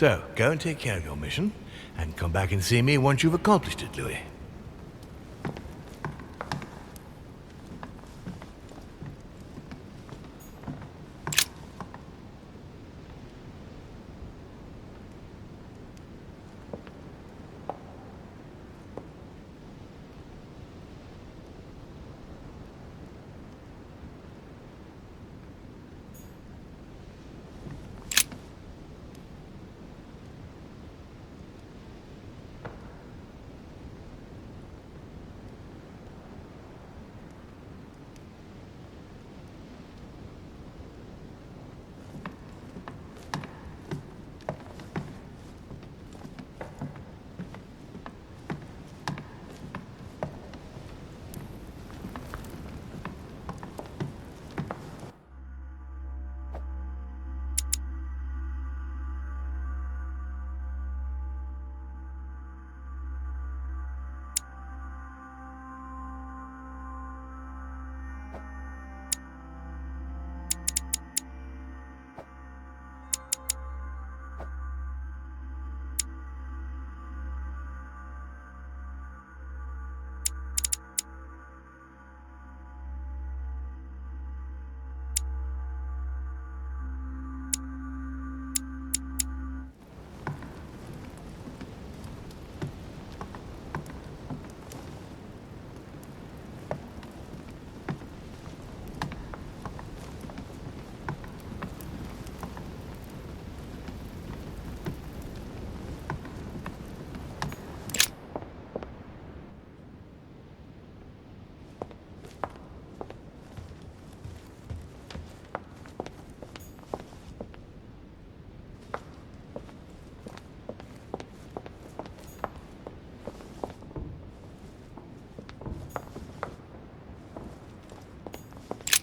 So, go and take care of your mission, and come back and see me once you've accomplished it, Louis.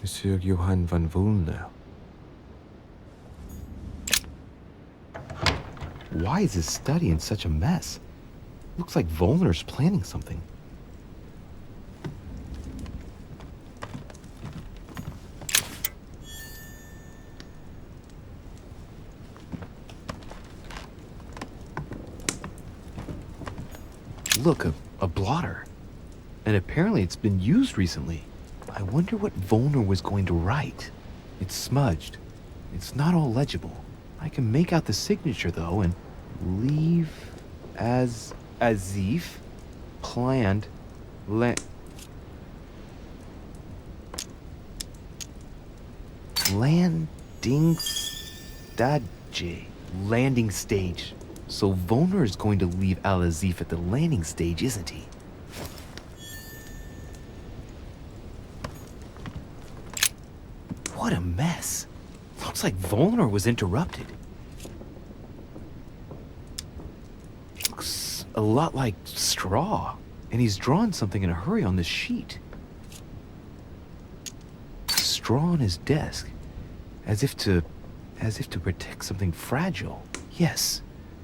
Monsieur Johann van Vulner. Why is his study in such a mess? Looks like Vulner's planning something. Look, a blotter. And apparently it's been used recently. I wonder what Vulner was going to write. It's smudged. It's not all legible. I can make out the signature though, and leave as if planned landing stage. So Vulner is going to leave Al-Azif at the landing stage, isn't he? What a mess. Looks like Vulner was interrupted. Looks a lot like straw, and he's drawn something in a hurry on this sheet. Straw on his desk, as if to protect something fragile. Yes,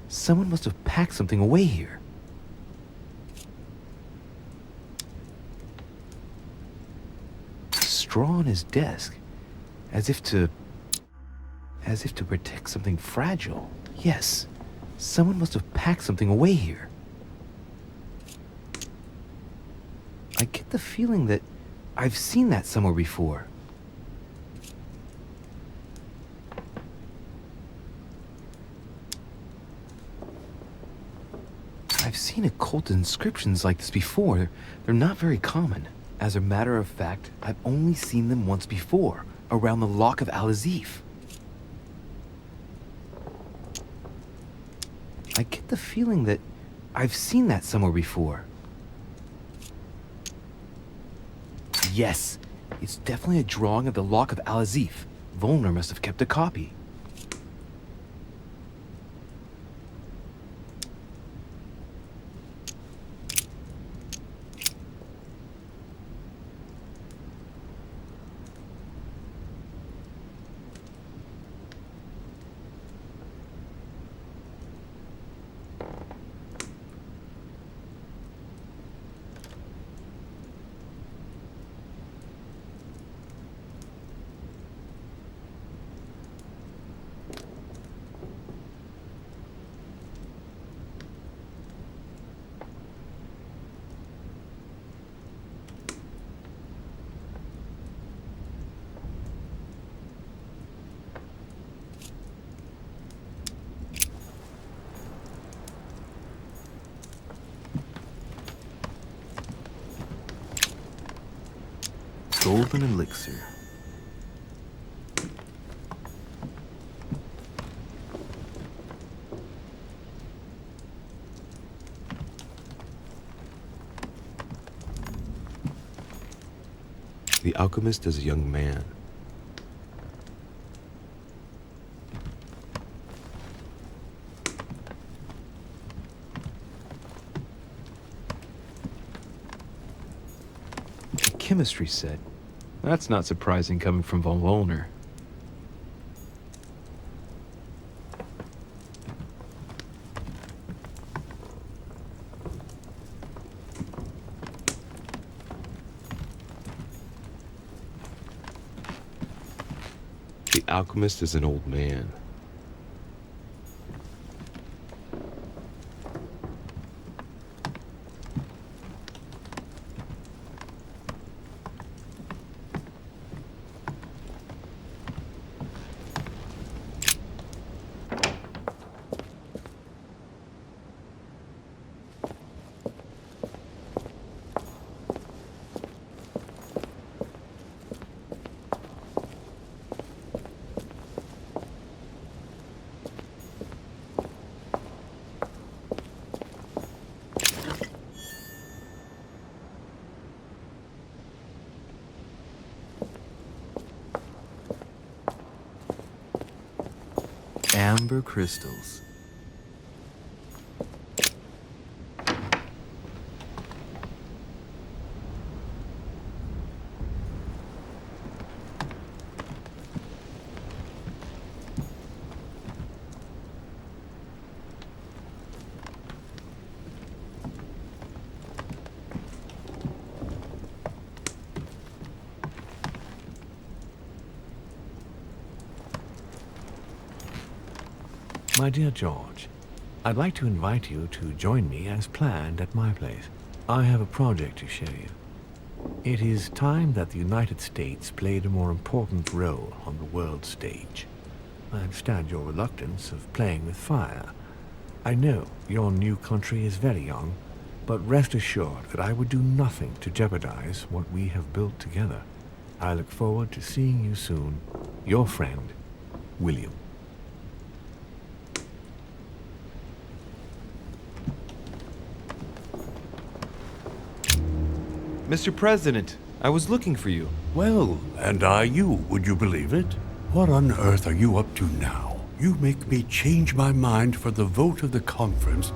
someone must have packed something away here. Straw on his desk, as if to protect something fragile. Yes, someone must have packed something away here. I get the feeling that I've seen that somewhere before. I've seen occult inscriptions like this before. They're not very common. As a matter of fact, I've only seen them once before, around the lock of Al-Azif. I get the feeling that I've seen that somewhere before. Yes, it's definitely a drawing of the lock of Al-Azif. Vulner must have kept a copy. Golden elixir. The alchemist is a young man. A chemistry set. That's not surprising coming from von Wollner. The alchemist is an old man. Amber crystals. My dear George, I'd like to invite you to join me as planned at my place. I have a project to show you. It is time that the United States played a more important role on the world stage. I understand your reluctance of playing with fire. I know your new country is very young, but rest assured that I would do nothing to jeopardize what we have built together. I look forward to seeing you soon. Your friend, William. Mr. President, I was looking for you. Well, and I you, would you believe it? What on earth are you up to now? You make me change my mind for the vote of the conference,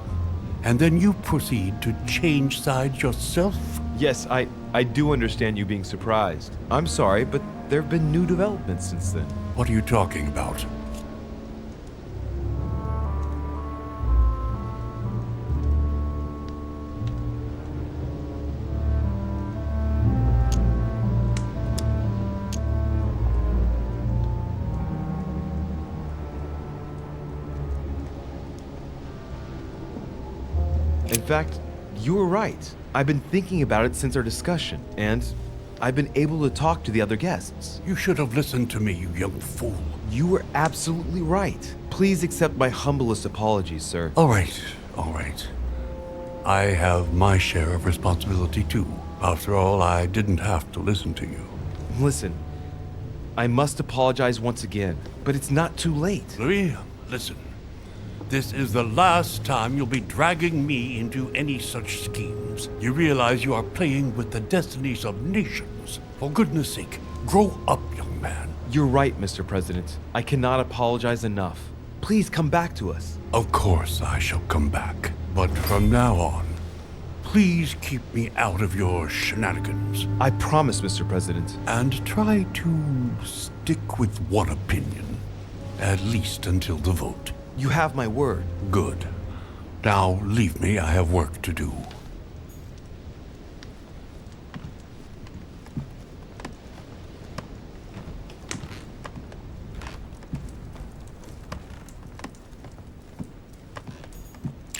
and then you proceed to change sides yourself? Yes, I do understand you being surprised. I'm sorry, but there have been new developments since then. What are you talking about? In fact, you were right. I've been thinking about it since our discussion, and I've been able to talk to the other guests. You should have listened to me, you young fool. You were absolutely right. Please accept my humblest apologies, sir. All right, all right. I have my share of responsibility too. After all, I didn't have to listen to you. Listen, I must apologize once again, but it's not too late. Louis, listen. This is the last time you'll be dragging me into any such schemes. You realize you are playing with the destinies of nations. For goodness sake, grow up, young man. You're right, Mr. President. I cannot apologize enough. Please come back to us. Of course I shall come back. But from now on, please keep me out of your shenanigans. I promise, Mr. President. And try to stick with one opinion. At least until the vote. You have my word. Good. Now leave me, I have work to do.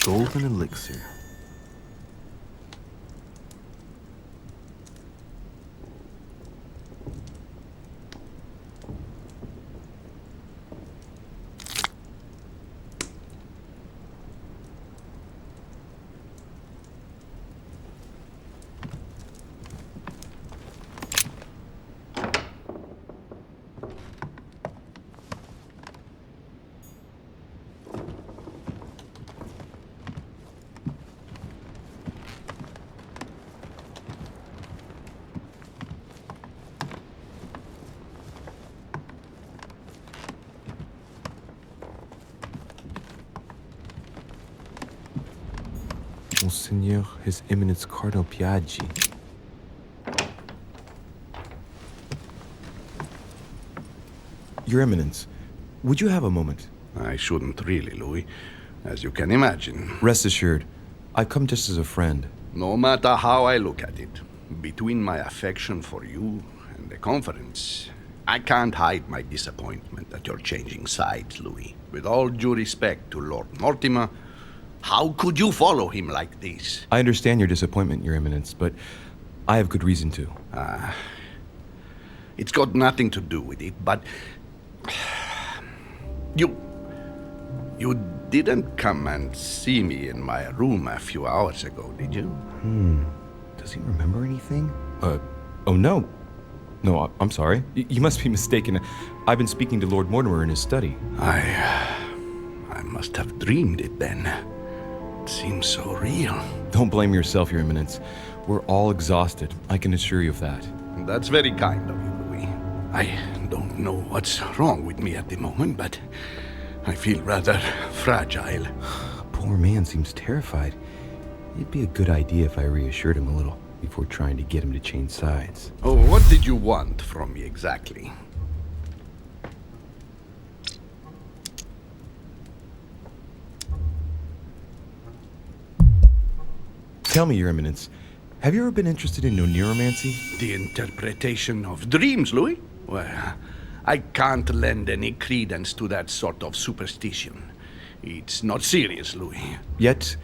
Golden elixir. Monseigneur, His Eminence Cardinal Piaggi. Your Eminence, would you have a moment? I shouldn't really, Louis, as you can imagine. Rest assured, I've come just as a friend. No matter how I look at it, between my affection for you and the conference, I can't hide my disappointment that you're changing sides, Louis. With all due respect to Lord Mortimer, how could you follow him like this? I understand your disappointment, Your Eminence, but I have good reason to. It's got nothing to do with it, but you didn't come and see me in my room a few hours ago, did you? Does he remember anything? Oh no. No, I'm sorry. You must be mistaken. I've been speaking to Lord Mortimer in his study. I must have dreamed it then. It seems so real. Don't blame yourself, Your Eminence. We're all exhausted. I can assure you of that. That's very kind of you, Louis. I don't know what's wrong with me at the moment, but I feel rather fragile. Poor man seems terrified. It'd be a good idea if I reassured him a little before trying to get him to change sides. Oh, what did you want from me exactly? Tell me, Your Eminence, have you ever been interested in neuromancy? The interpretation of dreams, Louis? Well, I can't lend any credence to that sort of superstition. It's not serious, Louis. Yet,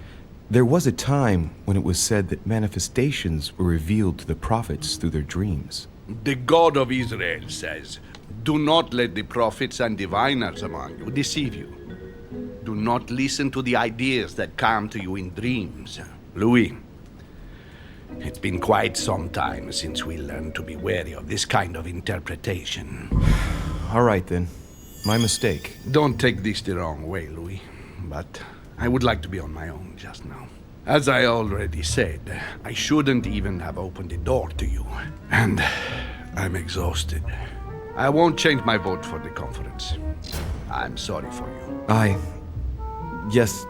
there was a time when it was said that manifestations were revealed to the prophets through their dreams. The God of Israel says, "Do not let the prophets and diviners among you deceive you. Do not listen to the ideas that come to you in dreams." Louis, it's been quite some time since we learned to be wary of this kind of interpretation. All right, then. My mistake. Don't take this the wrong way, Louis, but I would like to be on my own just now. As I already said, I shouldn't even have opened the door to you, and I'm exhausted. I won't change my vote for the conference. I'm sorry for you. Yes,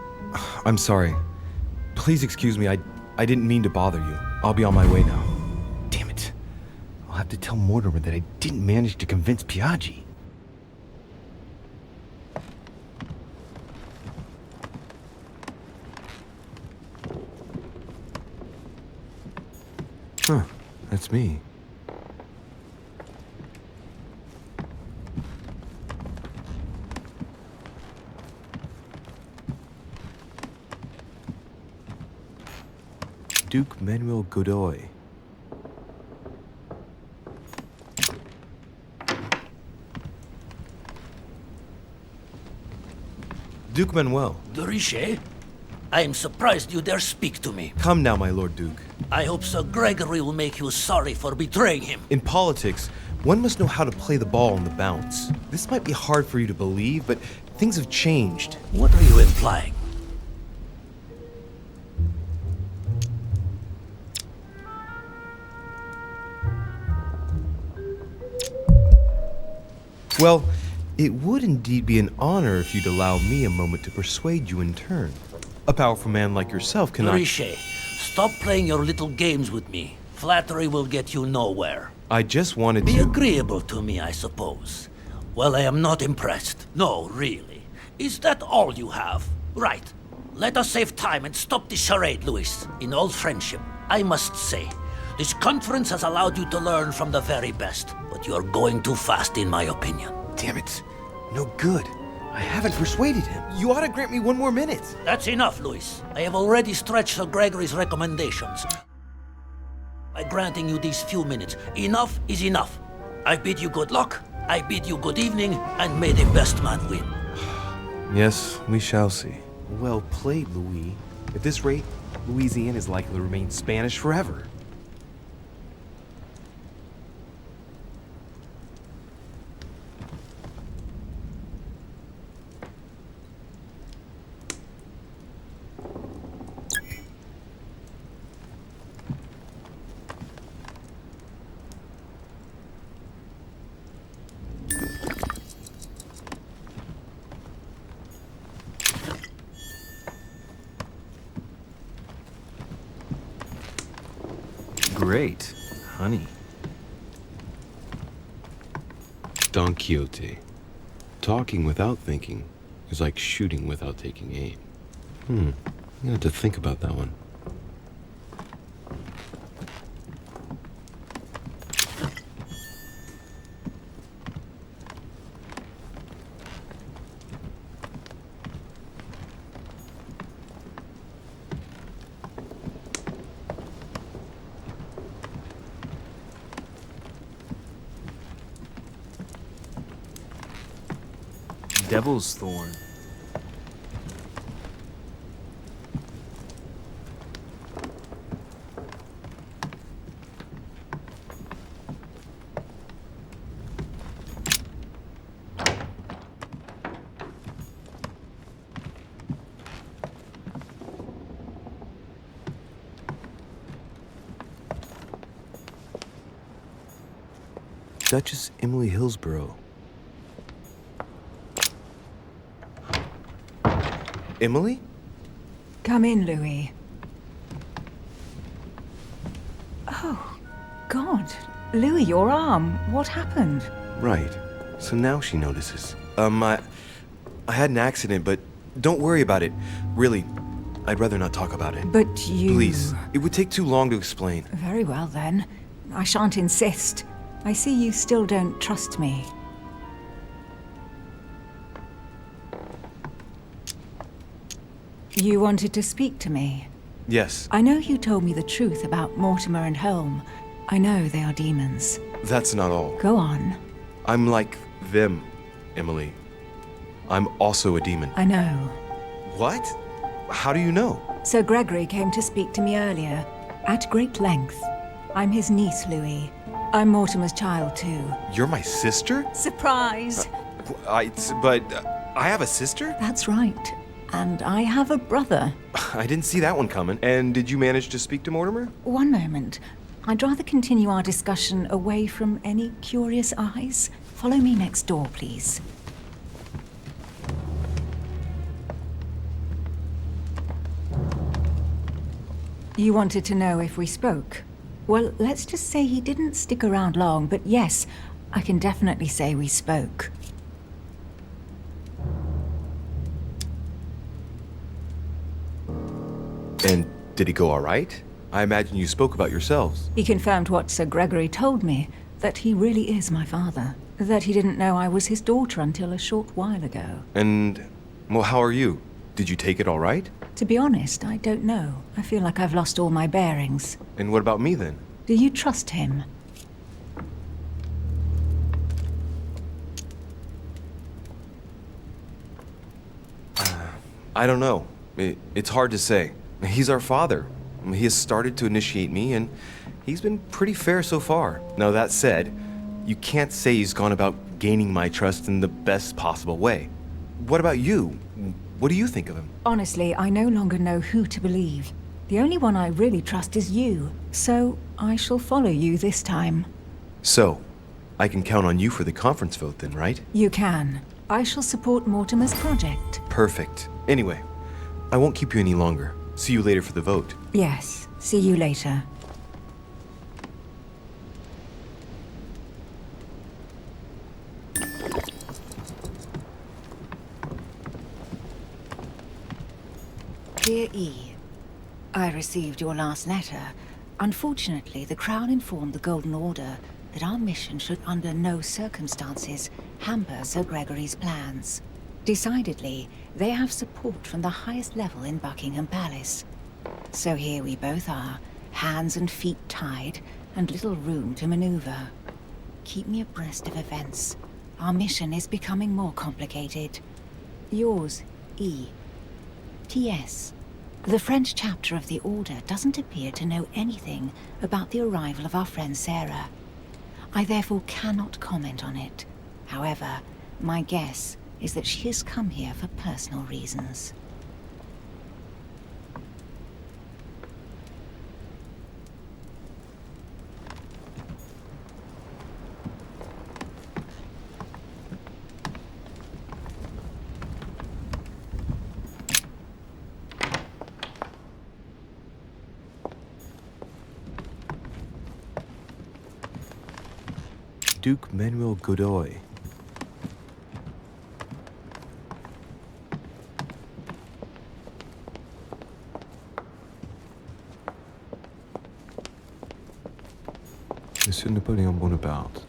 I'm sorry. Please excuse me, I didn't mean to bother you. I'll be on my way now. Damn it. I'll have to tell Mortimer that I didn't manage to convince Piaggi. Huh, that's me. Duke Manuel Godoy. Duke Manuel. De Richet? I am surprised you dare speak to me. Come now, my Lord Duke. I hope Sir Gregory will make you sorry for betraying him. In politics, one must know how to play the ball on the bounce. This might be hard for you to believe, but things have changed. What are you implying? Well, it would indeed be an honor if you'd allow me a moment to persuade you in turn. A powerful man like yourself cannot— Richet, stop playing your little games with me. Flattery will get you nowhere. I just wanted Be to— agreeable to me, I suppose. Well, I am not impressed. No, really. Is that all you have? Right. Let us save time and stop this charade, Louis. In all friendship, I must say, this conference has allowed you to learn from the very best, but you're going too fast, in my opinion. Damn it. No good. I haven't persuaded him. You ought to grant me one more minute. That's enough, Louis. I have already stretched Sir Gregory's recommendations by granting you these few minutes. Enough is enough. I bid you good luck, I bid you good evening, and may the best man win. Yes, we shall see. Well played, Louis. At this rate, Louisiana is likely to remain Spanish forever. great. Honey. Don Quixote. Talking without thinking is like shooting without taking aim. I'm gonna have to think about that one. Devil's Thorn. Duchess Emily Hillsborough. Emily? Come in, Louis. Oh, God. Louis, your arm. What happened? Right. So now she notices. I had an accident, but don't worry about it. Really, I'd rather not talk about it. But you... Please. It would take too long to explain. Very well, then. I shan't insist. I see you still don't trust me. You wanted to speak to me. Yes, I know you told me the truth about Mortimer and Holm. I know they are demons. that's not all. Go on. I'm like them, Emily. I'm also a demon. I know. What? How do you know? Sir Gregory came to speak to me earlier, at great length. I'm his niece, Louis. I'm Mortimer's child, too. You're my sister? Surprise! I have a sister? That's right. And I have a brother. I didn't see that one coming. And did you manage to speak to Mortimer? One moment. I'd rather continue our discussion away from any curious eyes. Follow me next door, please. You wanted to know if we spoke? Well, let's just say he didn't stick around long, but yes, I can definitely say we spoke. And did it go all right? I imagine you spoke about yourselves. He confirmed what Sir Gregory told me, that he really is my father. That he didn't know I was his daughter until a short while ago. And, well, how are you? Did you take it all right? To be honest, I don't know. I feel like I've lost all my bearings. And what about me then? Do you trust him? I don't know. It's hard to say. He's our father. He has started to initiate me, and he's been pretty fair so far. Now, that said, you can't say he's gone about gaining my trust in the best possible way. What about you? What do you think of him? Honestly, I no longer know who to believe. The only one I really trust is you, so I shall follow you this time. So, I can count on you for the conference vote then, right? You can. I shall support Mortimer's project. Perfect. Anyway, I won't keep you any longer. See you later for the vote. Yes, see you later. Dear E, I received your last letter. Unfortunately, the Crown informed the Golden Order that our mission should under no circumstances hamper Sir Gregory's plans. Decidedly, they have support from the highest level in Buckingham Palace. So here we both are, hands and feet tied, and little room to maneuver. Keep me abreast of events. Our mission is becoming more complicated. Yours, E. T.S. The French chapter of the Order doesn't appear to know anything about the arrival of our friend Sarah. I therefore cannot comment on it. However, my guess is that she has come here for personal reasons. Duke Manuel Godoy. Monsieur Napoléon Bonaparte.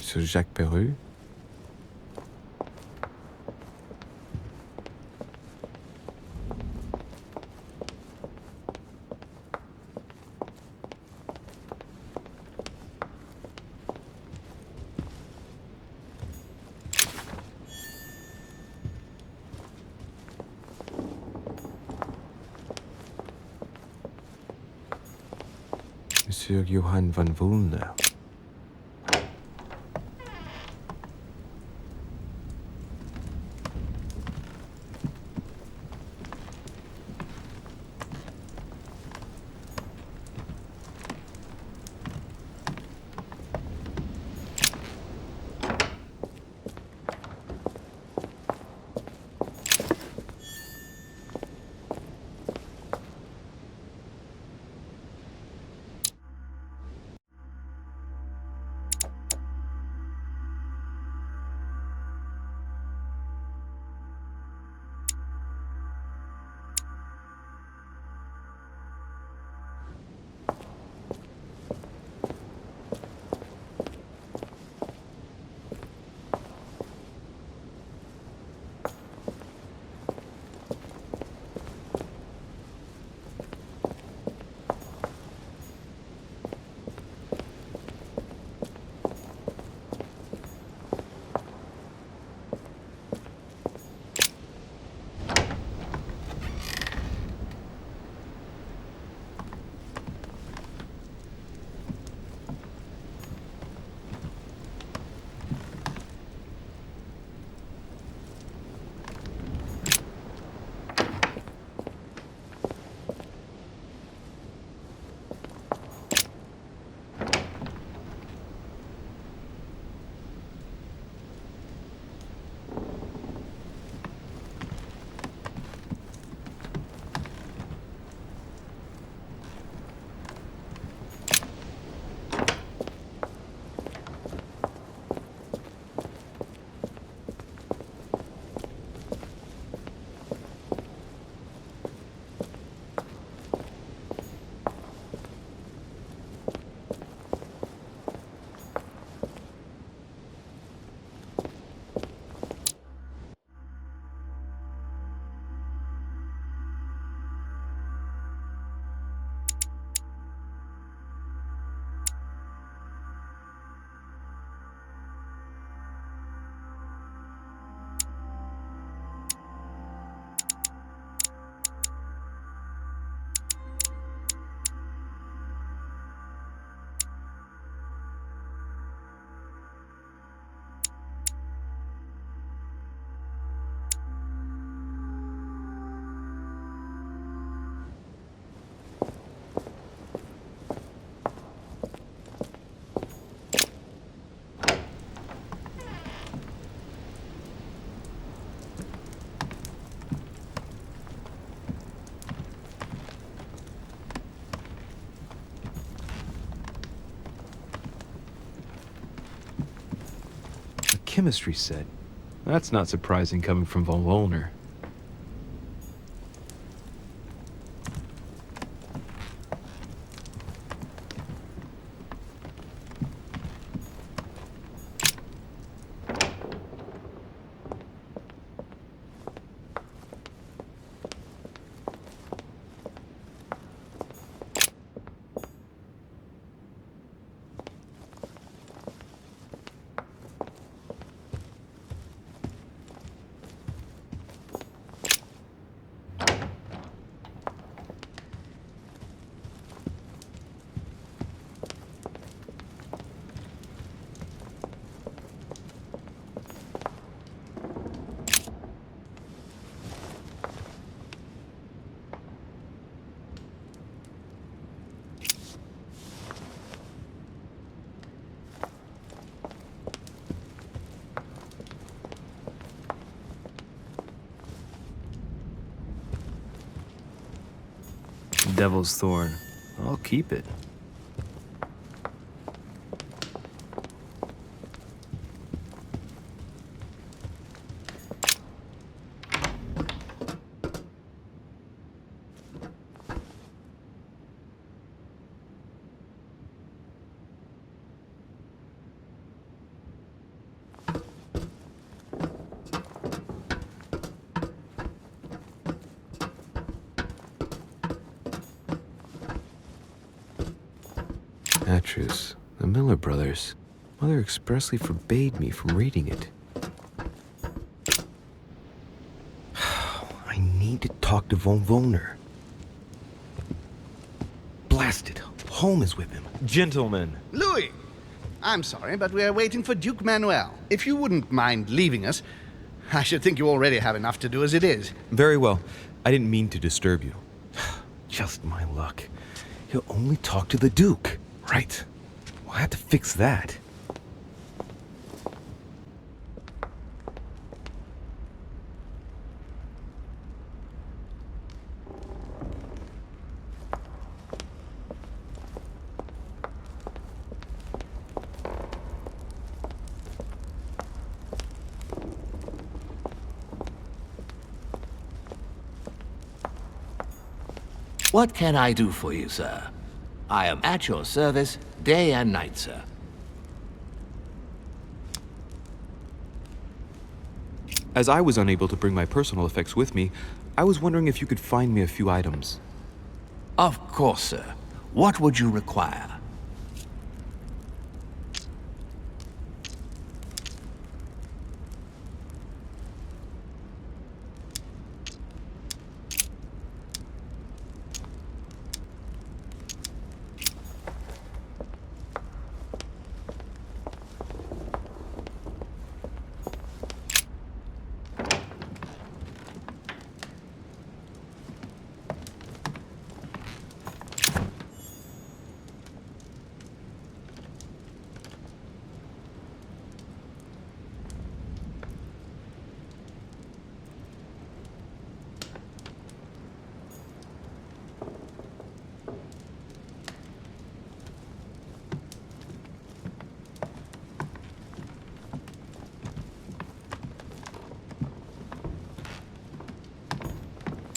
Monsieur Jacques Perru. Monsieur Johann van Vulner. Chemistry set. That's not surprising coming from von Wollner. Devil's Thorn. I'll keep it. Petrus, the Miller brothers. Mother expressly forbade me from reading it. I need to talk to von Wohner. Blast it. Holmes is with him. Gentlemen. Louis! I'm sorry, but we are waiting for Duke Manuel. If you wouldn't mind leaving us, I should think you already have enough to do as it is. Very well. I didn't mean to disturb you. Just my luck. He'll only talk to the Duke. Right. We'll have to fix that. What can I do for you, sir? I am at your service day and night, sir. As I was unable to bring my personal effects with me, I was wondering if you could find me a few items. Of course, sir. What would you require?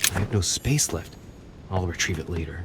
I have no space left. I'll retrieve it later.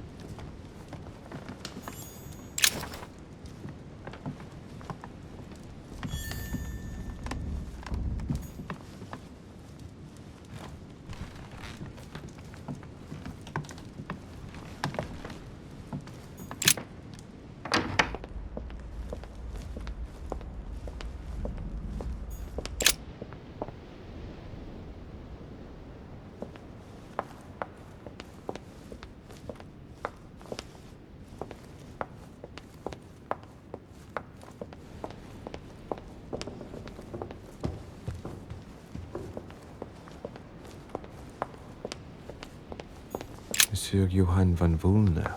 Monsieur Johann von Wohner.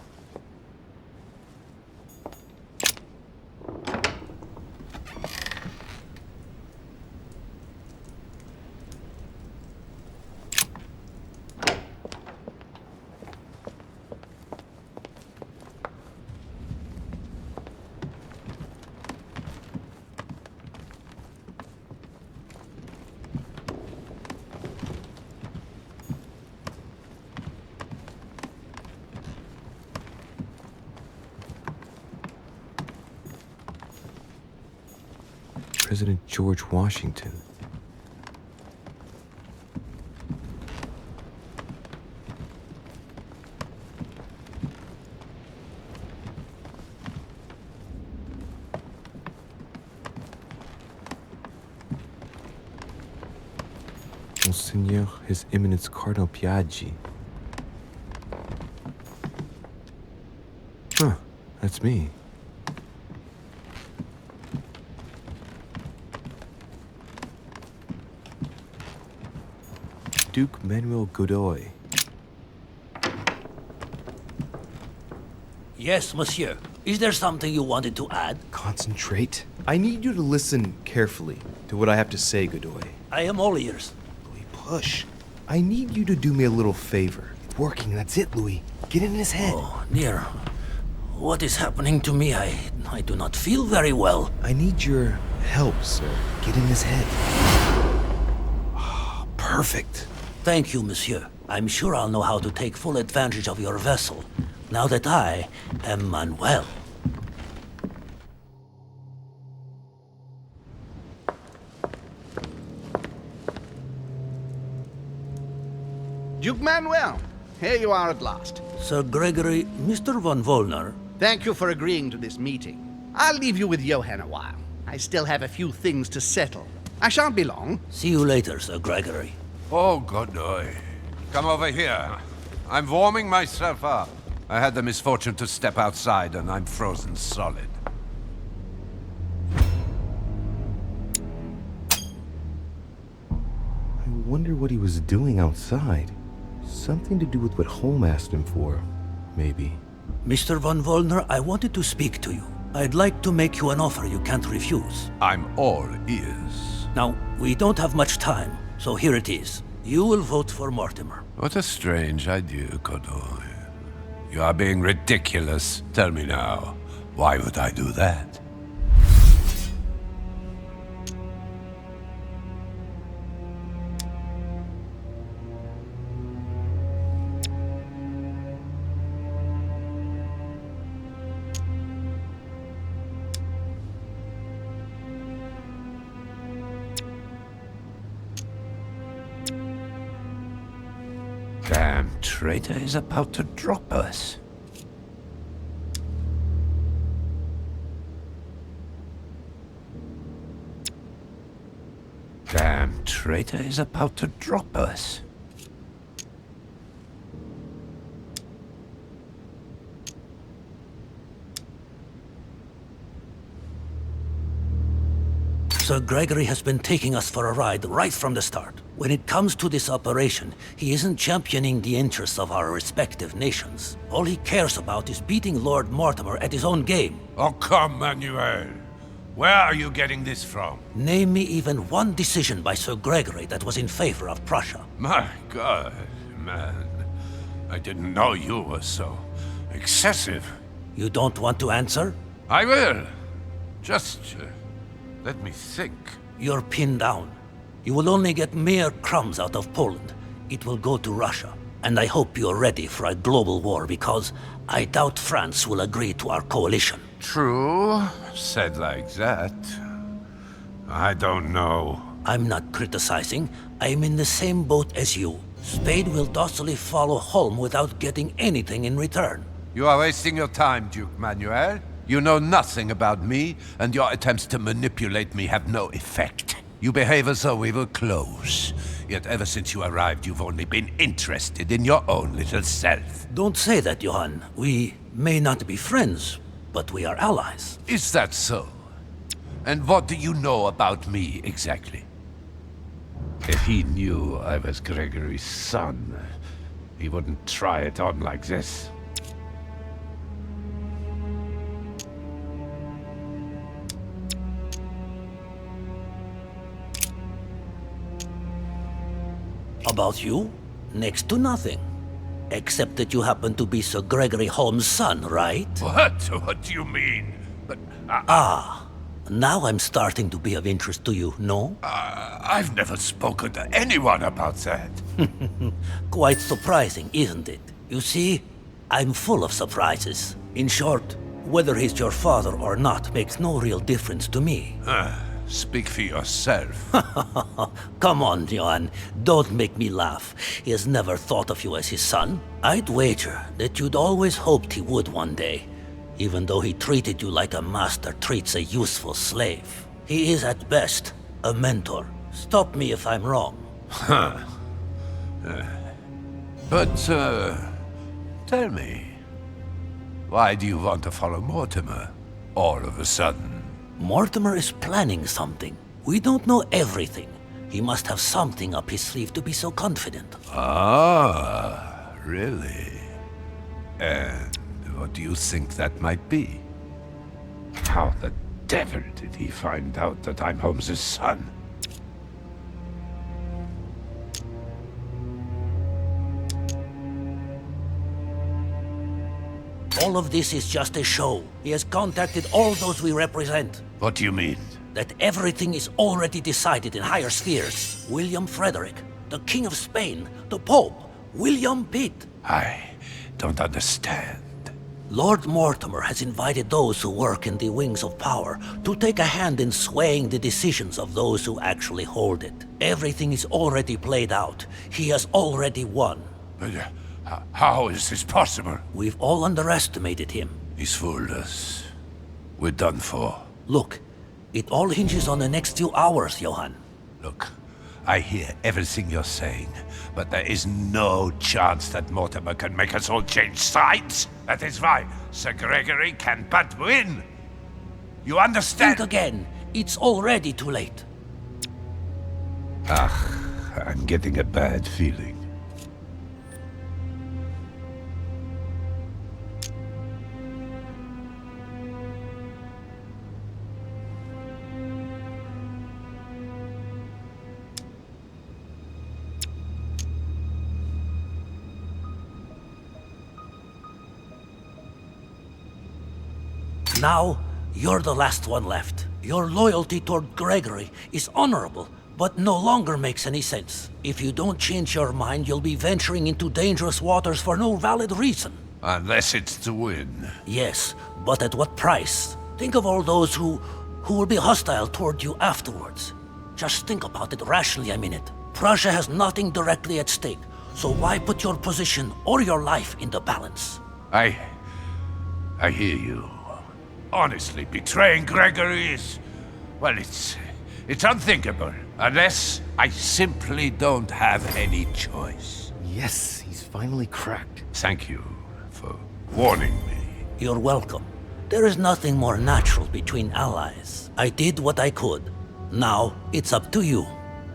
President George Washington. Monseigneur His Eminence Cardinal Piaggi. Huh, that's me. Duke Manuel Godoy. Yes, monsieur. Is there something you wanted to add? Concentrate. I need you to listen carefully to what I have to say, Godoy. I am all ears. Louis, push. I need you to do me a little favor. It's working, that's it, Louis. Get in his head. Oh, dear. What is happening to me? I do not feel very well. I need your help, sir. Get in his head. Oh, perfect. Thank you, monsieur. I'm sure I'll know how to take full advantage of your vessel, now that I am Manuel. Duke Manuel, here you are at last. Sir Gregory, Mr. von Wollner. Thank you for agreeing to this meeting. I'll leave you with Johann a while. I still have a few things to settle. I shan't be long. See you later, Sir Gregory. Oh, Godoy. Come over here. I'm warming myself up. I had the misfortune to step outside and I'm frozen solid. I wonder what he was doing outside. Something to do with what Holm asked him for, maybe. Mr. von Wollner, I wanted to speak to you. I'd like to make you an offer you can't refuse. I'm all ears. Now, we don't have much time, so here it is. You will vote for Mortimer. What a strange idea, Godoy. You are being ridiculous. Tell me now, why would I do that? Damn traitor is about to drop us. Damn traitor is about to drop us. Sir Gregory has been taking us for a ride right from the start. When it comes to this operation, he isn't championing the interests of our respective nations. All he cares about is beating Lord Mortimer at his own game. Oh, come, Manuel. Where are you getting this from? Name me even one decision by Sir Gregory that was in favor of Prussia. My God, man. I didn't know you were so excessive. You don't want to answer? I will. Just let me think. You're pinned down. You will only get mere crumbs out of Poland. It will go to Russia. And I hope you're ready for a global war because I doubt France will agree to our coalition. True, said like that. I don't know. I'm not criticizing. I'm in the same boat as you. Spain will docilely follow Holm without getting anything in return. You are wasting your time, Duke Manuel. You know nothing about me, and your attempts to manipulate me have no effect. You behave as though we were close. Yet ever since you arrived, you've only been interested in your own little self. Don't say that, Johann. We may not be friends, but we are allies. Is that so? And what do you know about me, exactly? If he knew I was Gregory's son, he wouldn't try it on like this. About you? Next to nothing. Except that you happen to be Sir Gregory Holm's son, right? What? What do you mean? But, Now I'm starting to be of interest to you, no? I've never spoken to anyone about that. Quite surprising, isn't it? You see, I'm full of surprises. In short, whether he's your father or not makes no real difference to me. Speak for yourself. Come on, Johann. Don't make me laugh. He has never thought of you as his son. I'd wager that you'd always hoped he would one day, even though he treated you like a master treats a useful slave. He is at best a mentor. Stop me if I'm wrong. But, tell me, why do you want to follow Mortimer all of a sudden? Mortimer is planning something. We don't know everything. He must have something up his sleeve to be so confident. Ah, really? And what do you think that might be? How the devil did he find out that I'm Holmes's son? All of this is just a show. He has contacted all those we represent. What do you mean? That everything is already decided in higher spheres. William Frederick, the King of Spain, the Pope, William Pitt. I don't understand. Lord Mortimer has invited those who work in the wings of power to take a hand in swaying the decisions of those who actually hold it. Everything is already played out. He has already won. But how is this possible? We've all underestimated him. He's fooled us. We're done for. Look, it all hinges on the next few hours, Johann. Look, I hear everything you're saying, but there is no chance that Mortimer can make us all change sides. That is why Sir Gregory can but win. You understand? Think again. It's already too late. I'm getting a bad feeling. Now, you're the last one left. Your loyalty toward Gregory is honorable, but no longer makes any sense. If you don't change your mind, you'll be venturing into dangerous waters for no valid reason. Unless it's to win. Yes, but at what price? Think of all those who will be hostile toward you afterwards. Just think about it rationally a minute. Prussia has nothing directly at stake, so why put your position or your life in the balance? I hear you. Honestly, betraying Gregory is... well, it's unthinkable. Unless I simply don't have any choice. Yes, he's finally cracked. Thank you for warning me. You're welcome. There is nothing more natural between allies. I did what I could. Now, it's up to you.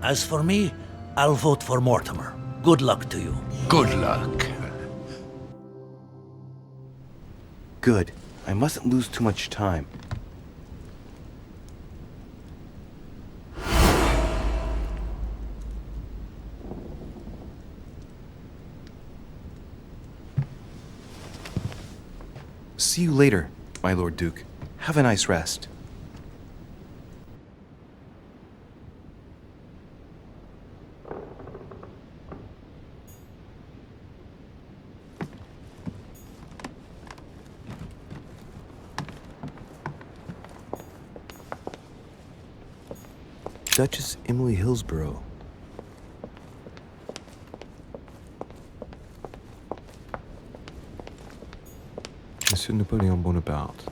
As for me, I'll vote for Mortimer. Good luck to you. Good luck. Good. I mustn't lose too much time. See you later, my Lord Duke. Have a nice rest. Duchess Emily Hillsborough. Monsieur Napoléon Bonaparte.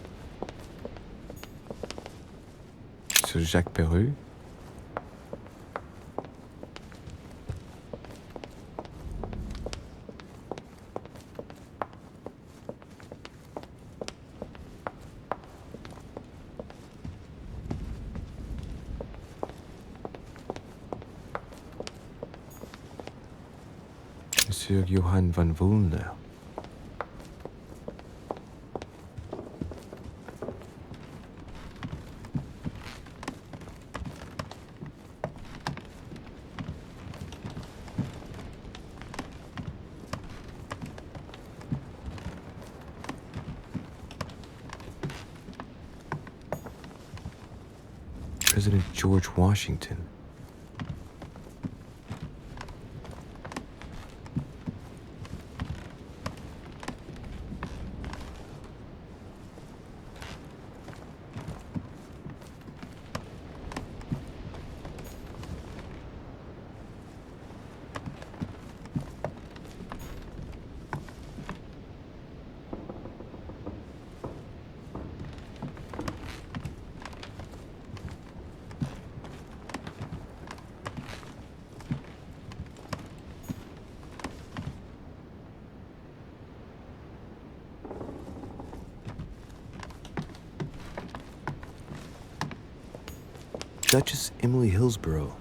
Monsieur Jacques Perru. Monsieur Johann van Volner. President George Washington. Duchess Emily Hillsborough.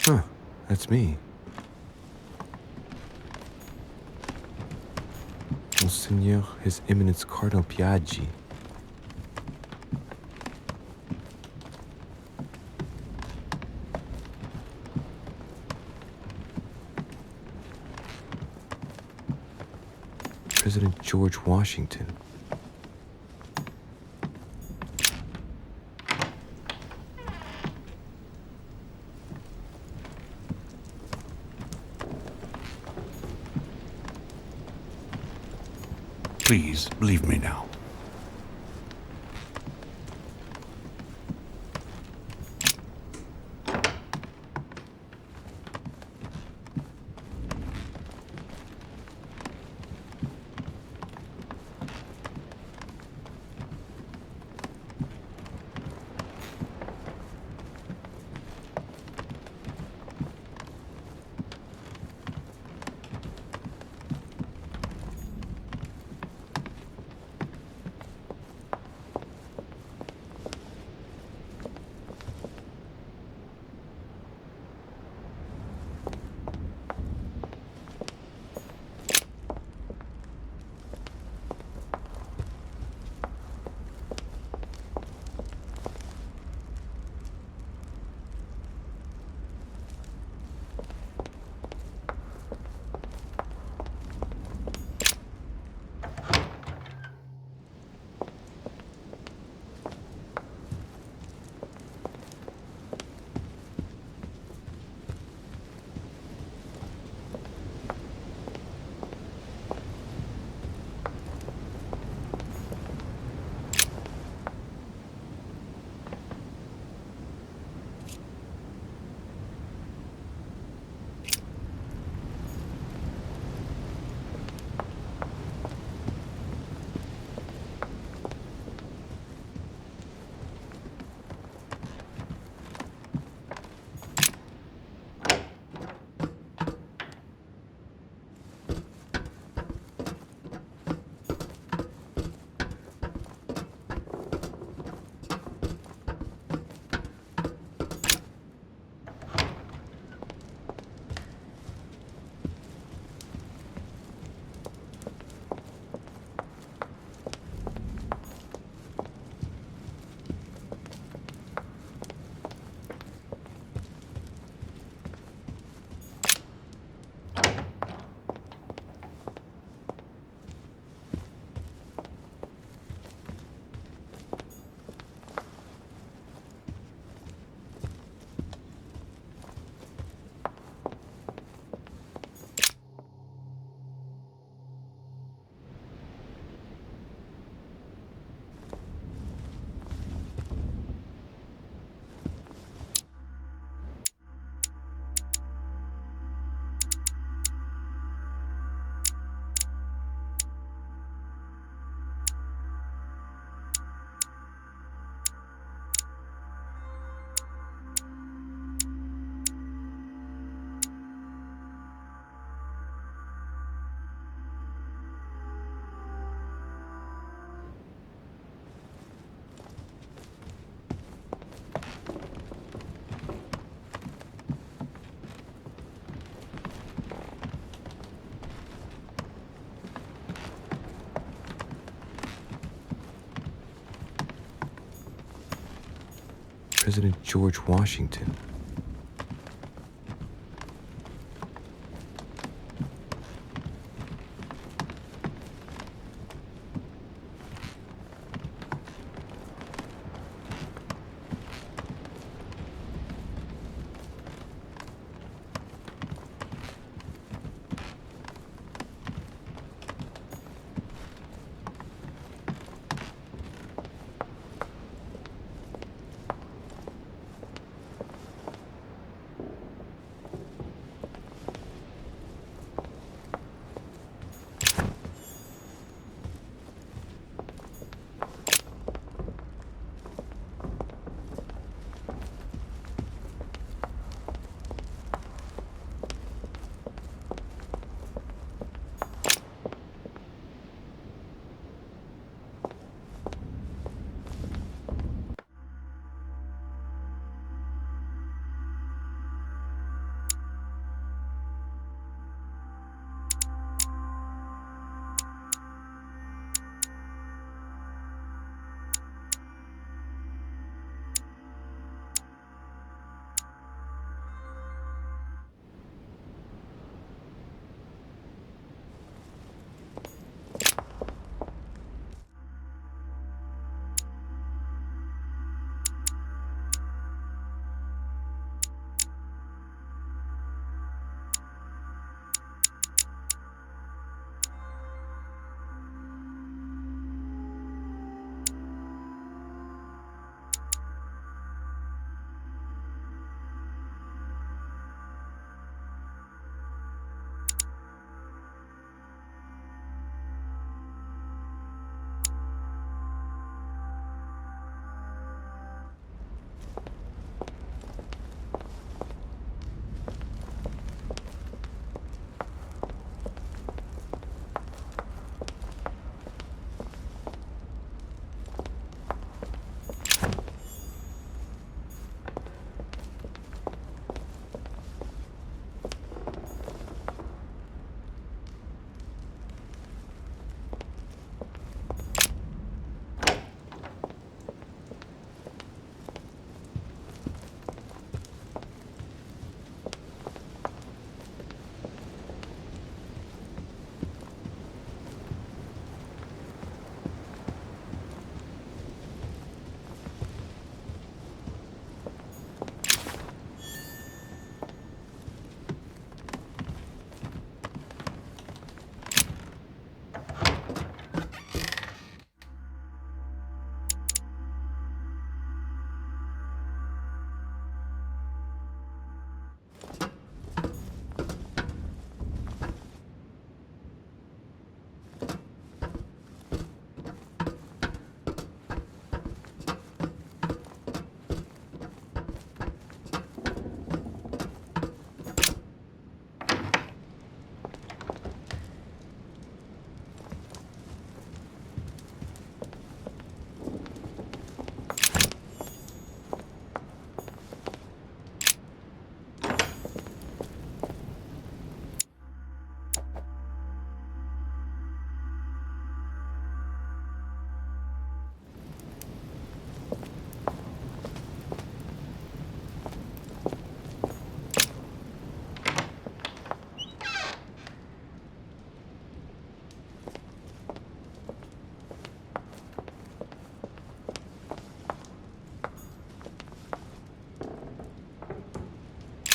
Huh, that's me. Monseigneur, His Eminence Cardinal Piaggi. President George Washington. Please, leave me now. President George Washington.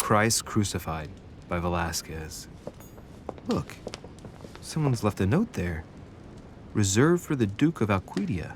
Christ Crucified by Velasquez. Look, someone's left a note there. Reserved for the Duke of Alquidia.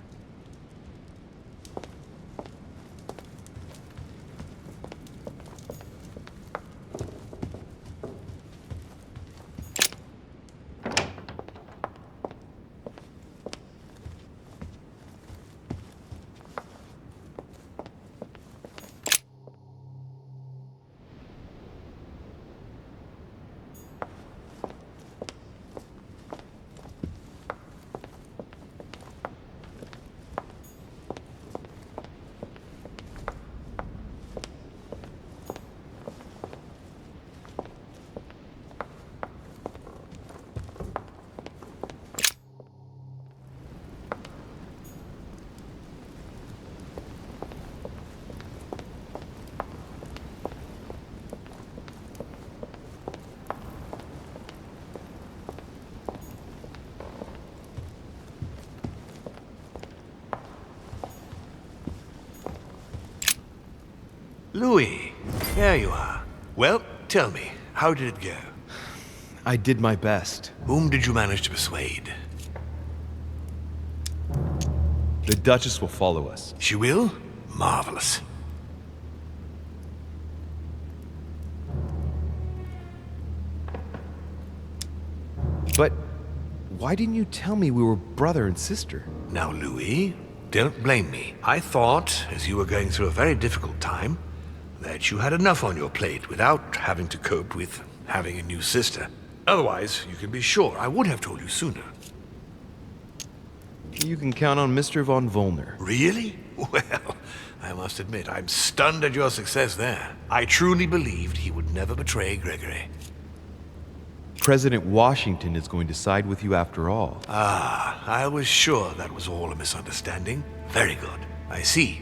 Louis, there you are. Well, tell me, how did it go? I did my best. Whom did you manage to persuade? The Duchess will follow us. She will? Marvelous. But why didn't you tell me we were brother and sister? Now, Louis, don't blame me. I thought, as you were going through a very difficult time, that you had enough on your plate without having to cope with having a new sister. Otherwise, you can be sure I would have told you sooner. You can count on Mr. von Volner. Really? Well, I must admit, I'm stunned at your success there. I truly believed he would never betray Gregory. President Washington is going to side with you after all. Ah, I was sure that was all a misunderstanding. Very good. I see.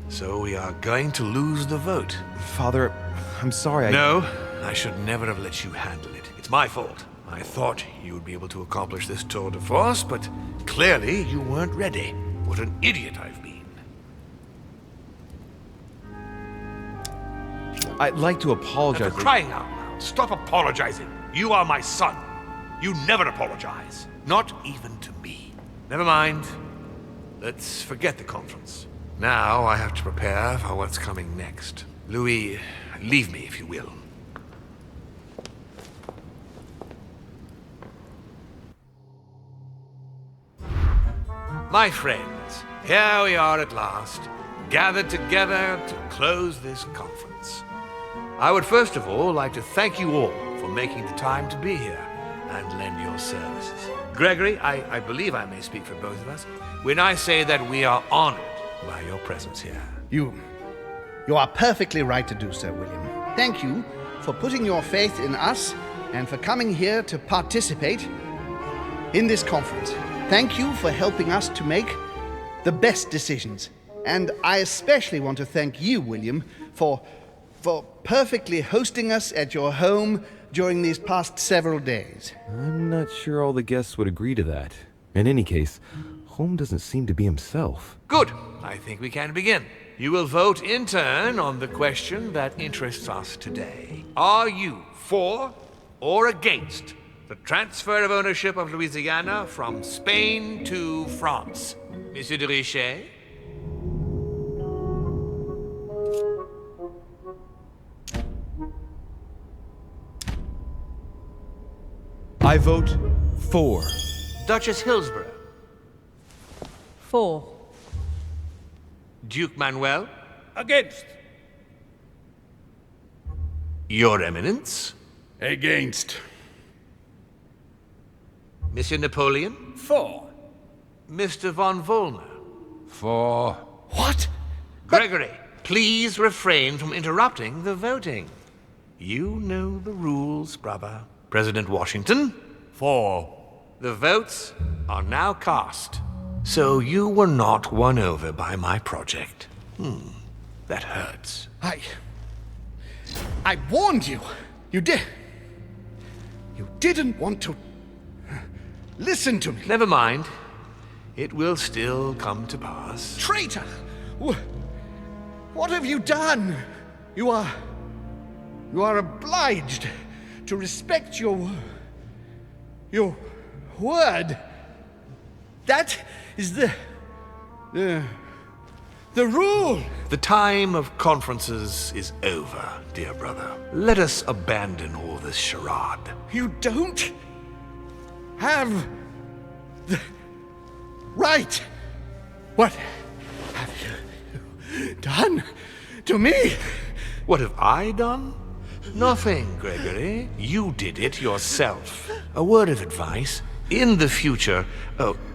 So we are going to lose the vote. Father, I'm sorry. No, I should never have let you handle it. It's my fault. I thought you would be able to accomplish this tour de force, but clearly you weren't ready. What an idiot I've been. I'd like to apologize. For crying out loud, stop apologizing. You are my son. You never apologize. Not even to me. Never mind. Let's forget the conference. Now I have to prepare for what's coming next. Louis, leave me if you will. My friends, here we are at last, gathered together to close this conference. I would first of all like to thank you all for making the time to be here and lend your services. Gregory, I believe I may speak for both of us when I say that we are honored by your presence here. You are perfectly right to do so, William. Thank you for putting your faith in us and for coming here to participate in this conference. Thank you for helping us to make the best decisions. And I especially want to thank you, William, for perfectly hosting us at your home during these past several days. I'm not sure all the guests would agree to that. In any case, Holm doesn't seem to be himself. Good. I think we can begin. You will vote in turn on the question that interests us today. Are you for or against the transfer of ownership of Louisiana from Spain to France? Monsieur de Richet? I vote for. Duchess Hillsborough? For. Duke Manuel? Against. Your Eminence? Against. Monsieur Napoleon? For. Mr. von Volner? For. What? Gregory, please refrain from interrupting the voting. You know the rules, brother. President Washington? For. The votes are now cast. So you were not won over by my project. That hurts. I warned you. You didn't want to listen to me. Never mind. It will still come to pass. Traitor! What have you done? You are You are obliged to respect your word. That is the rule. The time of conferences is over, dear brother. Let us abandon all this charade. You don't have the right. What have you done to me? What have I done? Nothing, Gregory. You did it yourself. A word of advice. In the future,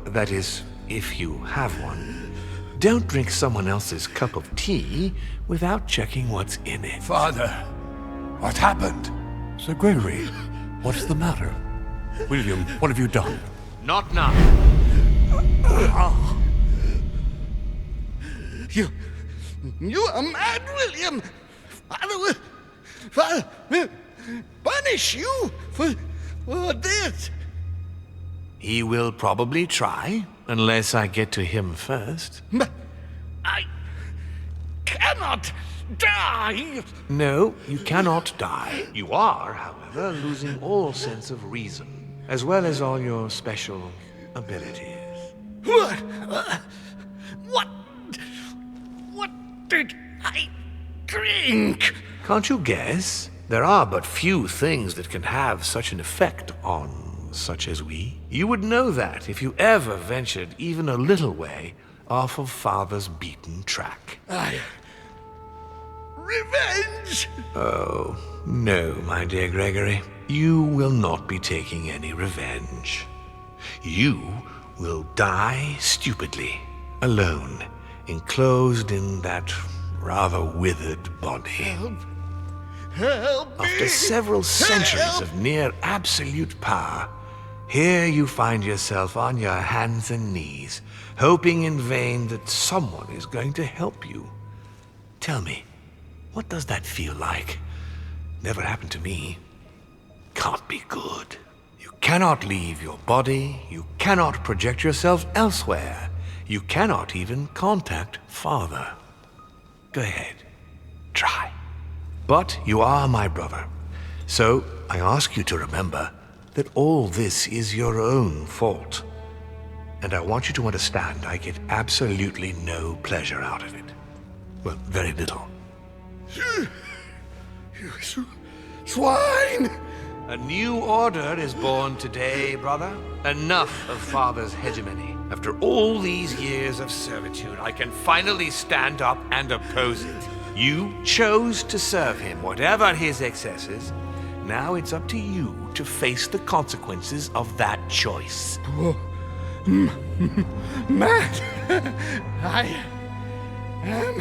that is, if you have one, don't drink someone else's cup of tea without checking what's in it. Father, what happened? Sir Gregory, what's the matter? William, what have you done? Not now. You are mad, William. Father will punish you for this. He will probably try, unless I get to him first. But I cannot die. No, you cannot die. You are, however, losing all sense of reason, as well as all your special abilities. What did I drink? Can't you guess? There are but few things that can have such an effect on such as we. You would know that if you ever ventured even a little way off of Father's beaten track. Revenge! Oh, no, my dear Gregory. You will not be taking any revenge. You will die stupidly, alone, enclosed in that rather withered body. Help me! After several centuries of near absolute power, here you find yourself on your hands and knees, hoping in vain that someone is going to help you. Tell me, what does that feel like? Never happened to me. Can't be good. You cannot leave your body, you cannot project yourself elsewhere, you cannot even contact Father. Go ahead, try. But you are my brother, so I ask you to remember that all this is your own fault. And I want you to understand I get absolutely no pleasure out of it. Well, very little. You swine! A new order is born today, brother. Enough of Father's hegemony. After all these years of servitude, I can finally stand up and oppose it. You chose to serve him, whatever his excesses. Now it's up to you to face the consequences of that choice. Matt, I am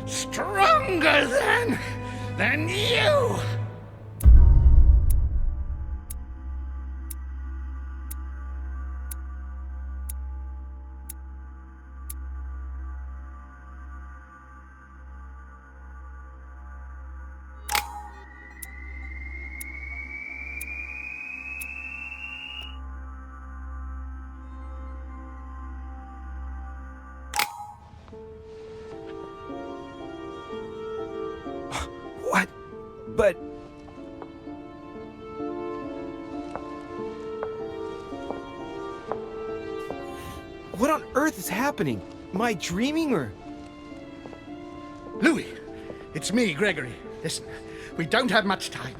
stronger than you. What? But... What on earth is happening? Am I dreaming or... Louis, it's me, Gregory. Listen, we don't have much time.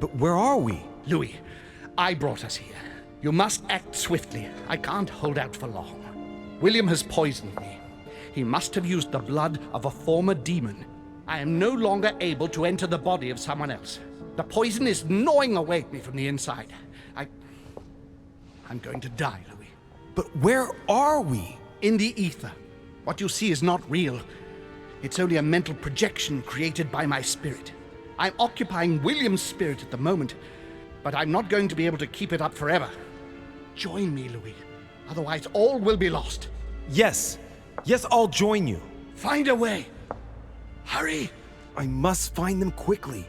But where are we? Louis, I brought us here. You must act swiftly. I can't hold out for long. William has poisoned me. He must have used the blood of a former demon. I am no longer able to enter the body of someone else. The poison is gnawing away at me from the inside. I'm going to die, Louis. But where are we? In the ether. What you see is not real. It's only a mental projection created by my spirit. I'm occupying William's spirit at the moment, but I'm not going to be able to keep it up forever. Join me, Louis. Otherwise, all will be lost. Yes. Yes, I'll join you. Find a way. Hurry! I must find them quickly.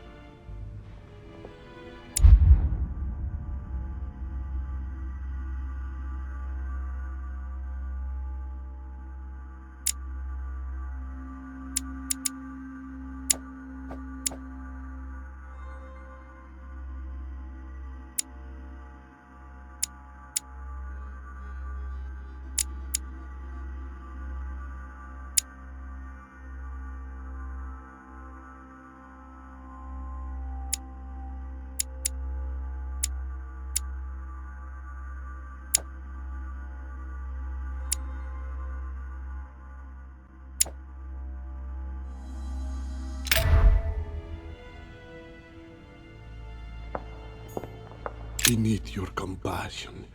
Beneath your compassion,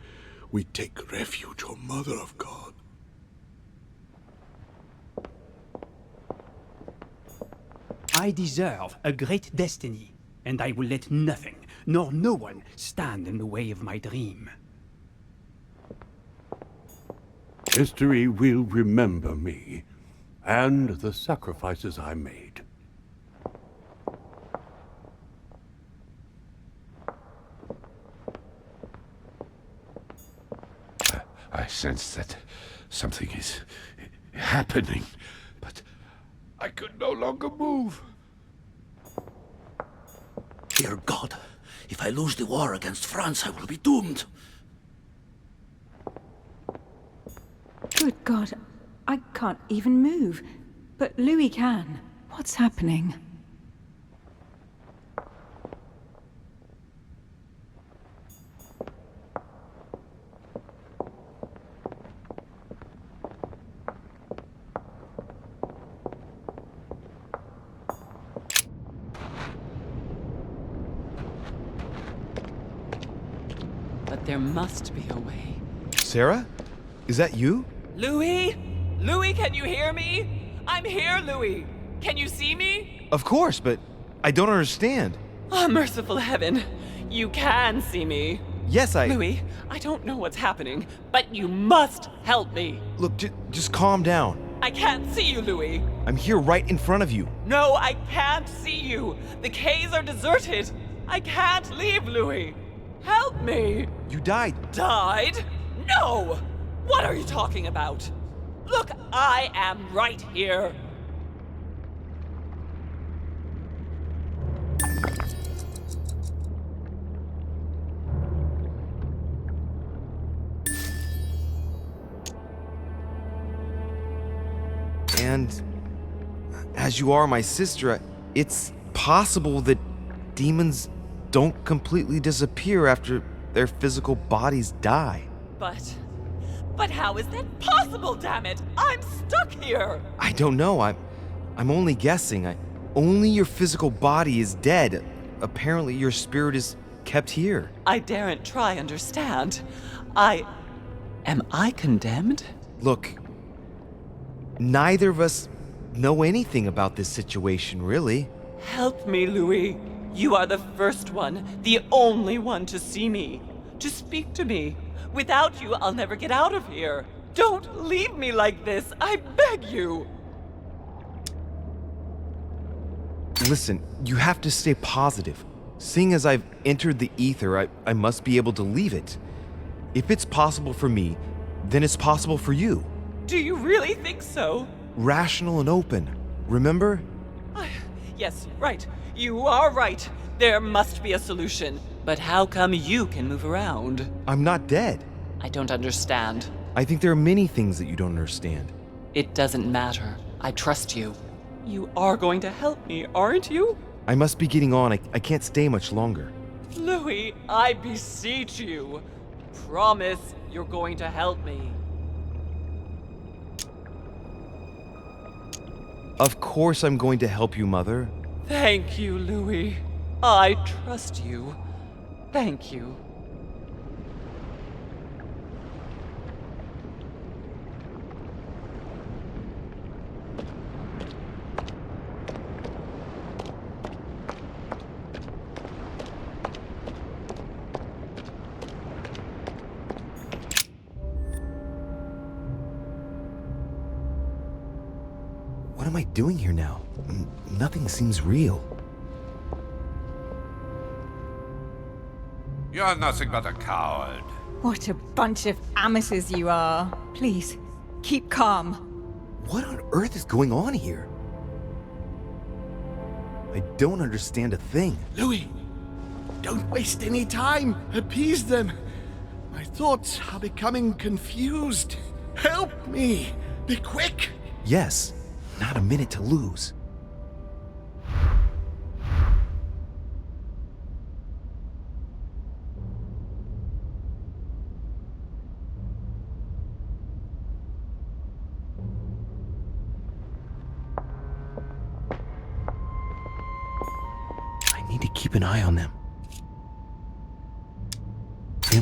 we take refuge, O Mother of God. I deserve a great destiny, and I will let nothing, nor no one, stand in the way of my dream. History will remember me, and the sacrifices I made. I sense that something is happening, but I could no longer move. Dear God, if I lose the war against France, I will be doomed. Good God, I can't even move. But Louis can. What's happening? But there must be a way. Sarah? Is that you? Louis? Louis, can you hear me? I'm here, Louis. Can you see me? Of course, but I don't understand. Oh, merciful heaven. You can see me. Yes, Louis, I don't know what's happening, but you must help me. Look, just calm down. I can't see you, Louis. I'm here right in front of you. No, I can't see you. The caves are deserted. I can't leave, Louis. Help me. You died. Died? No! What are you talking about? Look, I am right here. And as you are my sister, it's possible that demons don't completely disappear after their physical bodies die. But how is that possible, damn it? I'm stuck here! I don't know. I'm only guessing. Only your physical body is dead. Apparently your spirit is kept here. I daren't try understand. Am I condemned? Look, neither of us know anything about this situation, really. Help me, Louis. You are the first one, the only one to see me, to speak to me. Without you, I'll never get out of here. Don't leave me like this, I beg you. Listen, you have to stay positive. Seeing as I've entered the ether, I must be able to leave it. If it's possible for me, then it's possible for you. Do you really think so? Rational and open, remember? Yes, right. You are right. There must be a solution. But how come you can move around? I'm not dead. I don't understand. I think there are many things that you don't understand. It doesn't matter. I trust you. You are going to help me, aren't you? I must be getting on. I can't stay much longer. Louis, I beseech you. Promise you're going to help me. Of course I'm going to help you, Mother. Thank you, Louis. I trust you. Thank you. What am I doing here now? Nothing seems real. You're nothing but a coward. What a bunch of amateurs you are. Please, keep calm. What on earth is going on here? I don't understand a thing. Louis, don't waste any time. Appease them. My thoughts are becoming confused. Help me. Be quick. Yes, not a minute to lose. I need to keep an eye on them.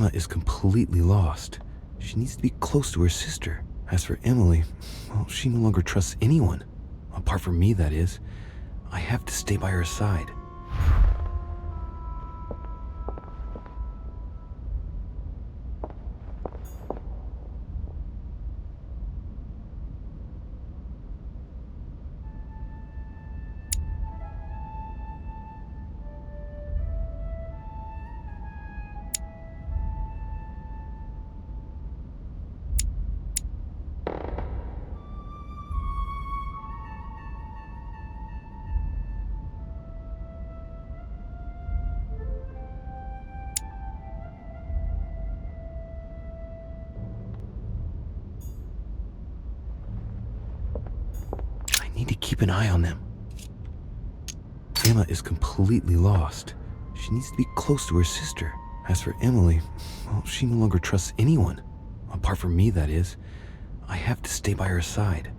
Emma is completely lost. She needs to be close to her sister. As for Emily, well, she no longer trusts anyone. Apart from me, that is. I have to stay by her side. I need to keep an eye on them. Emma is completely lost. She needs to be close to her sister. As for Emily, well, she no longer trusts anyone. Apart from me, that is. I have to stay by her side.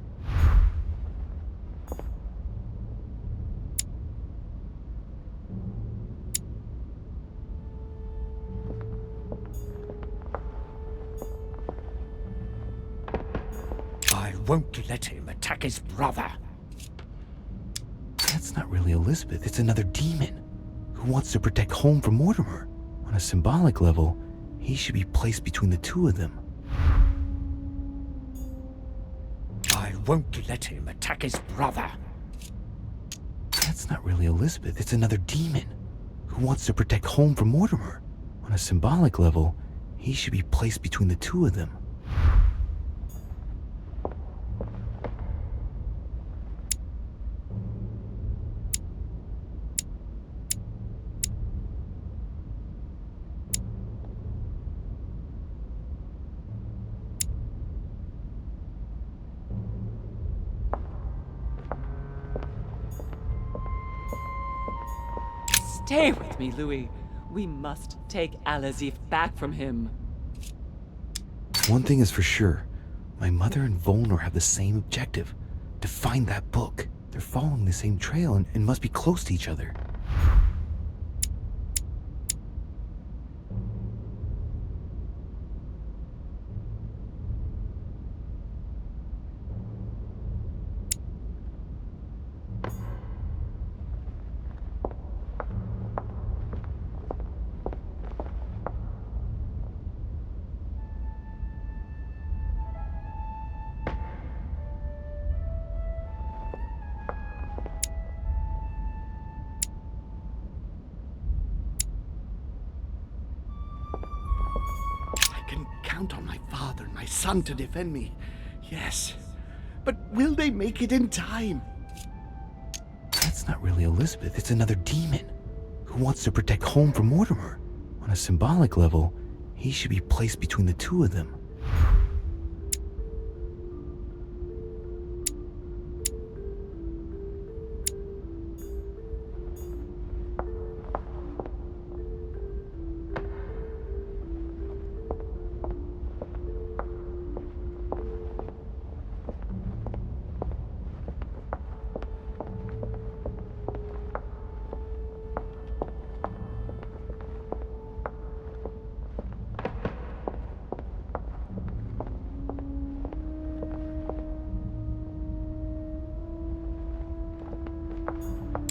I won't let him attack his brother. That's not really Elizabeth, it's another demon who wants to protect home from Mortimer. On a symbolic level, he should be placed between the two of them. I won't let him attack his brother. That's not really Elizabeth, it's another demon who wants to protect home from Mortimer. On a symbolic level, he should be placed between the two of them. Stay with me, Louis. We must take Alazif back from him. One thing is for sure, my mother and Volnor have the same objective, to find that book. They're following the same trail and must be close to each other. Count on my father and my son to defend me. Yes. But will they make it in time? That's not really Elizabeth, it's another demon who wants to protect home from Mortimer. On a symbolic level, he should be placed between the two of them.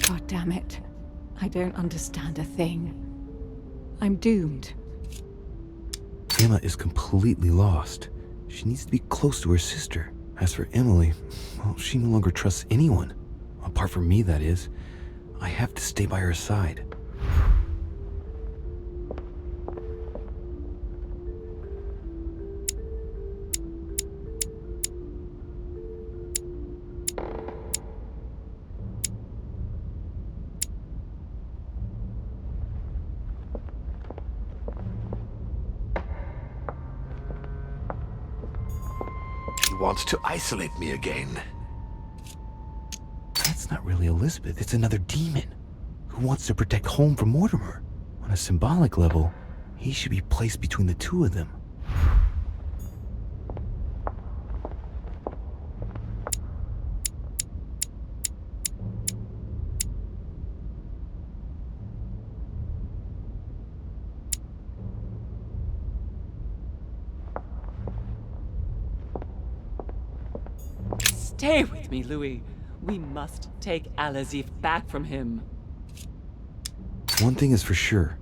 God damn it. I don't understand a thing. I'm doomed. Emma is completely lost. She needs to be close to her sister. As for Emily, well, she no longer trusts anyone. Apart from me, that is. I have to stay by her side. He wants to isolate me again. That's not really Elizabeth, it's another demon who wants to protect home from Mortimer. On a symbolic level, he should be placed between the two of them. Stay with me, Louis. We must take Alazif back from him. One thing is for sure.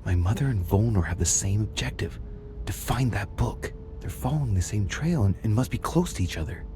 My mother and Volnor have the same objective. To find that book. They're following the same trail and must be close to each other.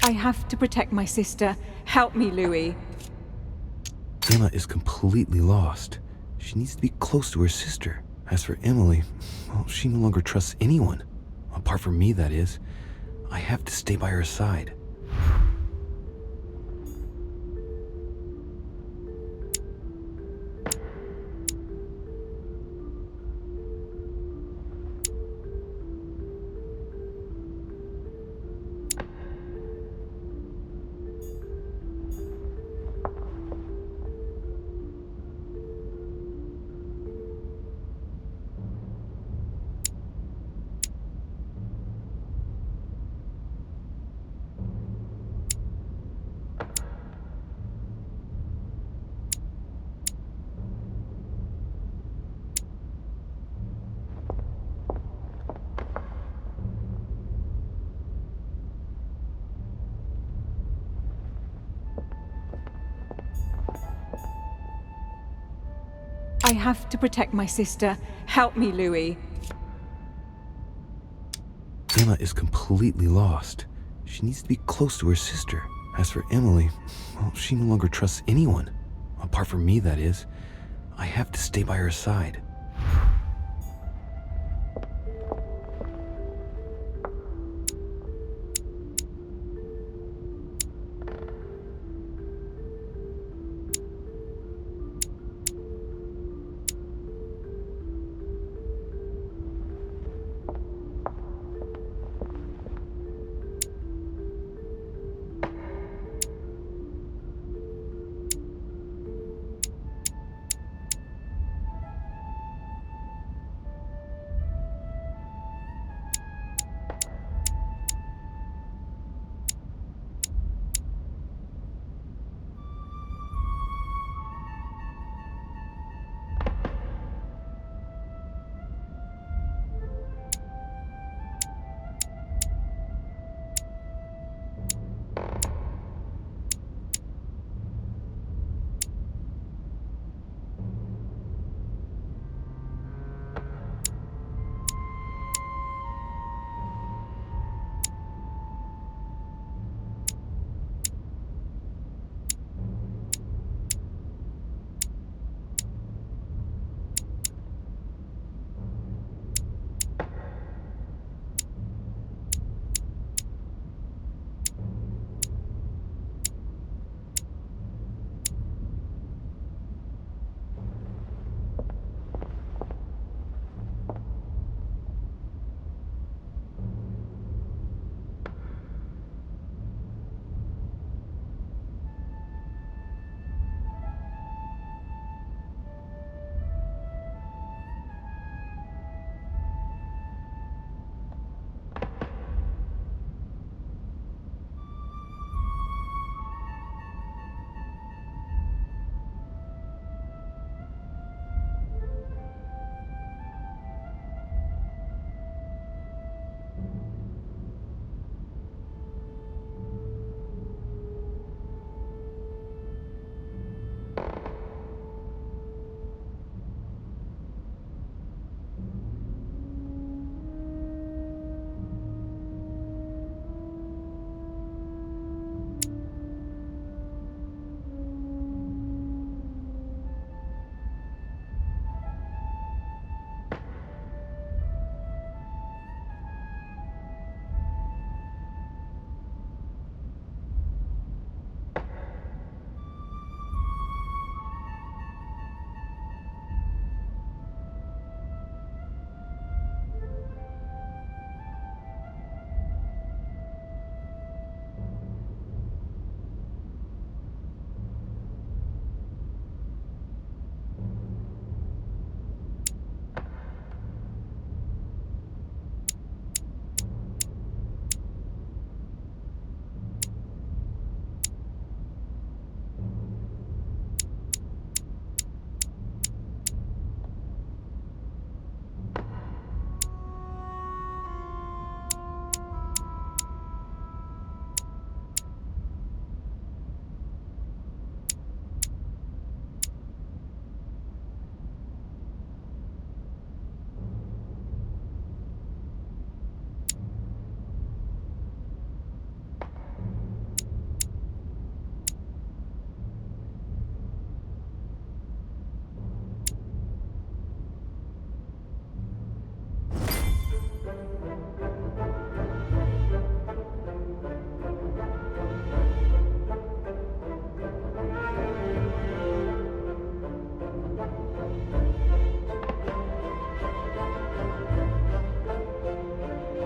I have to protect my sister. Help me, Louis. Emma is completely lost. She needs to be close to her sister. As for Emily, well, she no longer trusts anyone. Apart from me, that is. I have to stay by her side. I have to protect my sister. Help me, Louis. Emma is completely lost. She needs to be close to her sister. As for Emily, well, she no longer trusts anyone. Apart from me, that is. I have to stay by her side.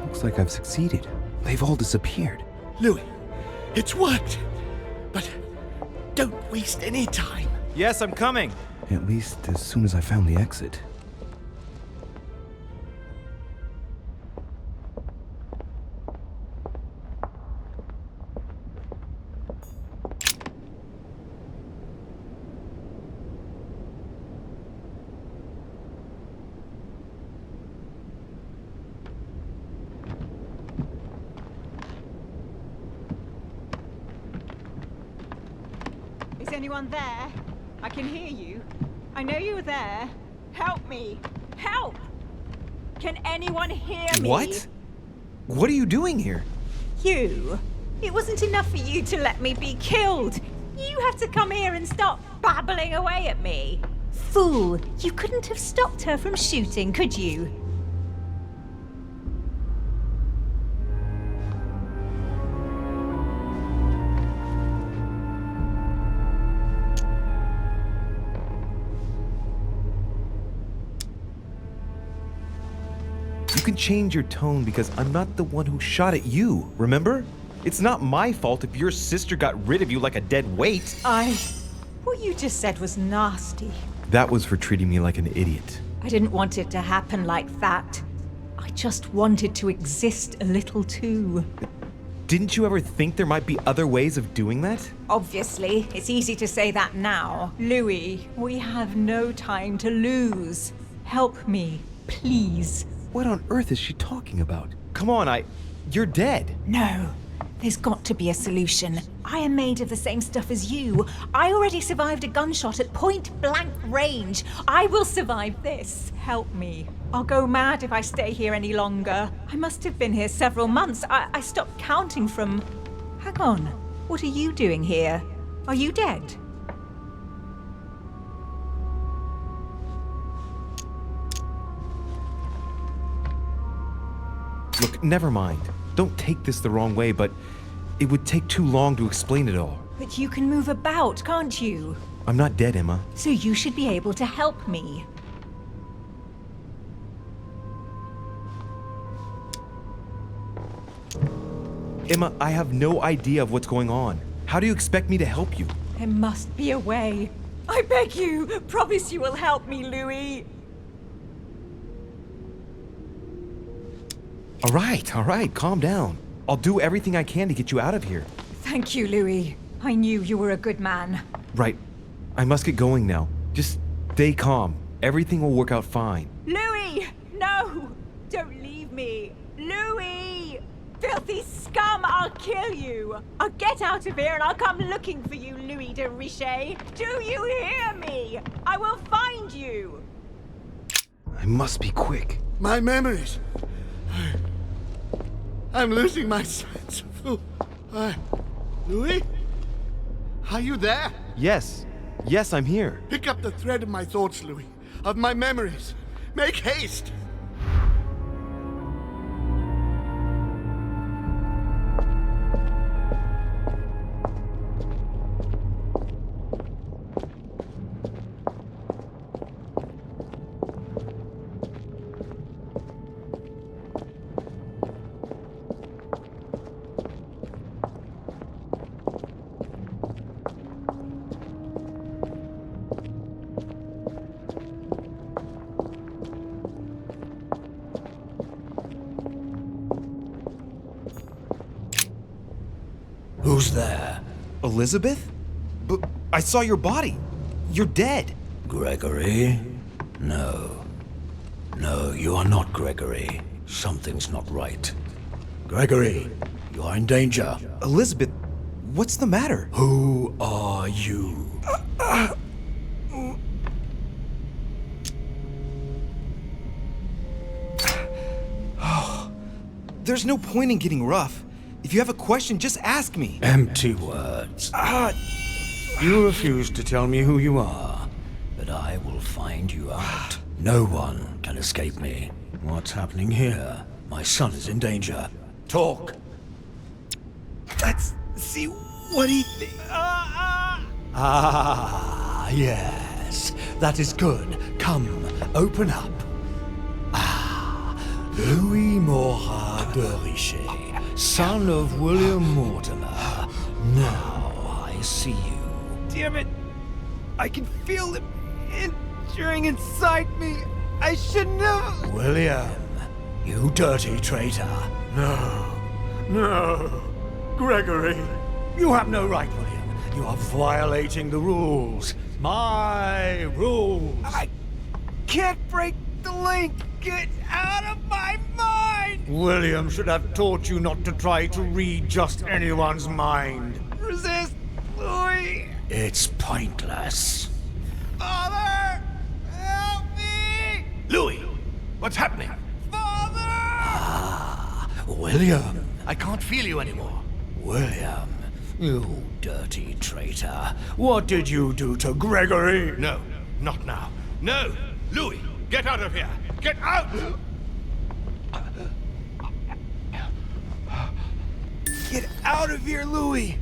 Looks like I've succeeded. They've all disappeared. Louis, it's worked. But don't waste any time. Yes, I'm coming. At least as soon as I found the exit. Is anyone there? I can hear you. I know you're there. Help me! Help! Can anyone hear me? What? What are you doing here? You? It wasn't enough for you to let me be killed. You had to come here and start babbling away at me. Fool! You couldn't have stopped her from shooting, could you? You can change your tone because I'm not the one who shot at you, remember? It's not my fault if your sister got rid of you like a dead weight. What you just said was nasty. That was for treating me like an idiot. I didn't want it to happen like that. I just wanted to exist a little too. Didn't you ever think there might be other ways of doing that? Obviously, it's easy to say that now. Louis, we have no time to lose. Help me, please. What on earth is she talking about? Come on, you're dead. No, there's got to be a solution. I am made of the same stuff as you. I already survived a gunshot at point-blank range. I will survive this. Help me. I'll go mad if I stay here any longer. I must have been here several months. I stopped counting from... Hang on. What are you doing here? Are you dead? Look, never mind. Don't take this the wrong way, but it would take too long to explain it all. But you can move about, can't you? I'm not dead, Emma. So you should be able to help me. Emma, I have no idea of what's going on. How do you expect me to help you? There must be a way. I beg you, promise you will help me, Louis. All right, calm down. I'll do everything I can to get you out of here. Thank you, Louis. I knew you were a good man. Right. I must get going now. Just stay calm. Everything will work out fine. Louis! No! Don't leave me! Louis! Filthy scum, I'll kill you! I'll get out of here and I'll come looking for you, Louis de Richet! Do you hear me? I will find you! I must be quick. My memories. I'm losing my sense of who... Louis? Are you there? Yes, I'm here. Pick up the thread of my thoughts, Louis. Of my memories. Make haste! Who's there? Elizabeth? But I saw your body. You're dead. Gregory? No. No, you are not Gregory. Something's not right. Gregory, you are in danger. Elizabeth, what's the matter? Who are you? There's no point in getting rough. If you have a question, just ask me. Empty words. You refuse to tell me who you are, but I will find you out. No one can escape me. What's happening here? My son is in danger. Talk. Let's see what he thinks. Ah, yes. That is good. Come, open up. Louis Morat de Richet, son of William Mortimer. Now I see you. Damn it! I can feel it entering inside me. I shouldn't have. William, you dirty traitor. No. Gregory, you have no right, William. You are violating the rules. My rules. I can't break the link. Get out of my mind! William should have taught you not to try to read just anyone's mind. Resist, Louis! It's pointless. Father! Help me! Louis, what's happening? Father! William. I can't feel you anymore. William, you dirty traitor. What did you do to Gregory? No, not now. No! Louis, get out of here! Get out! Get out of here, Louis!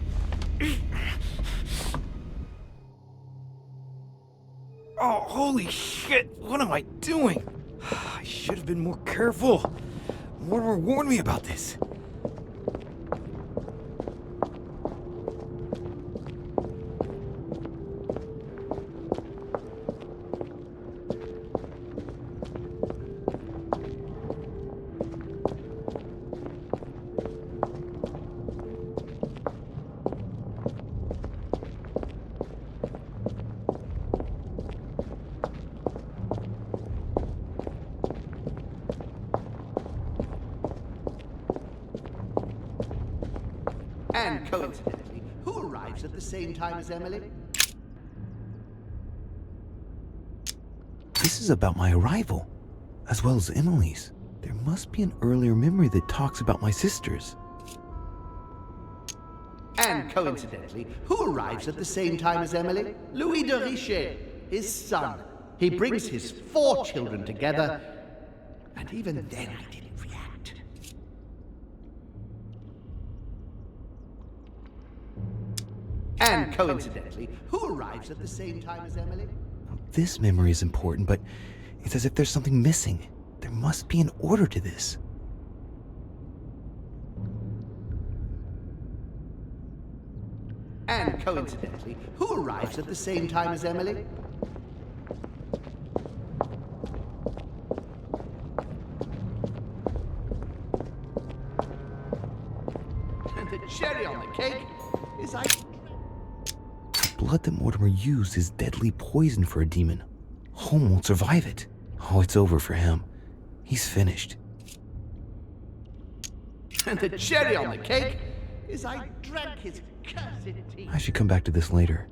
Oh, holy shit! What am I doing? I should have been more careful. Mortimer warned me about this. And coincidentally, who arrives at the same time as Emily? This is about my arrival, as well as Emily's. There must be an earlier memory that talks about my sisters. And coincidentally, who arrives at the same time as Emily? Louis de Richet, his son. He brings his 4 children together, and even then I didn't react. And coincidentally, who arrives at the same time as Emily? This memory is important, but it's as if there's something missing. There must be an order to this. And coincidentally, who arrives at the same time as Emily? And the cherry on the cake is I... The blood that Mortimer used is deadly poison for a demon. Home won't survive it. Oh, it's over for him. He's finished. And the cherry on the cake is I drank his cursed tea. I should come back to this later.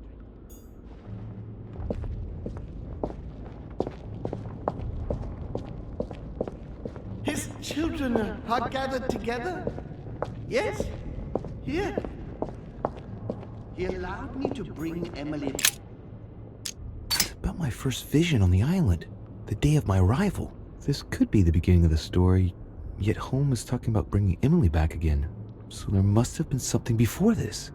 His children are gathered together? Yes? Here. He allowed me to bring Emily... It's about my first vision on the island, the day of my arrival. This could be the beginning of the story, yet Holmes is talking about bringing Emily back again. So there must have been something before this.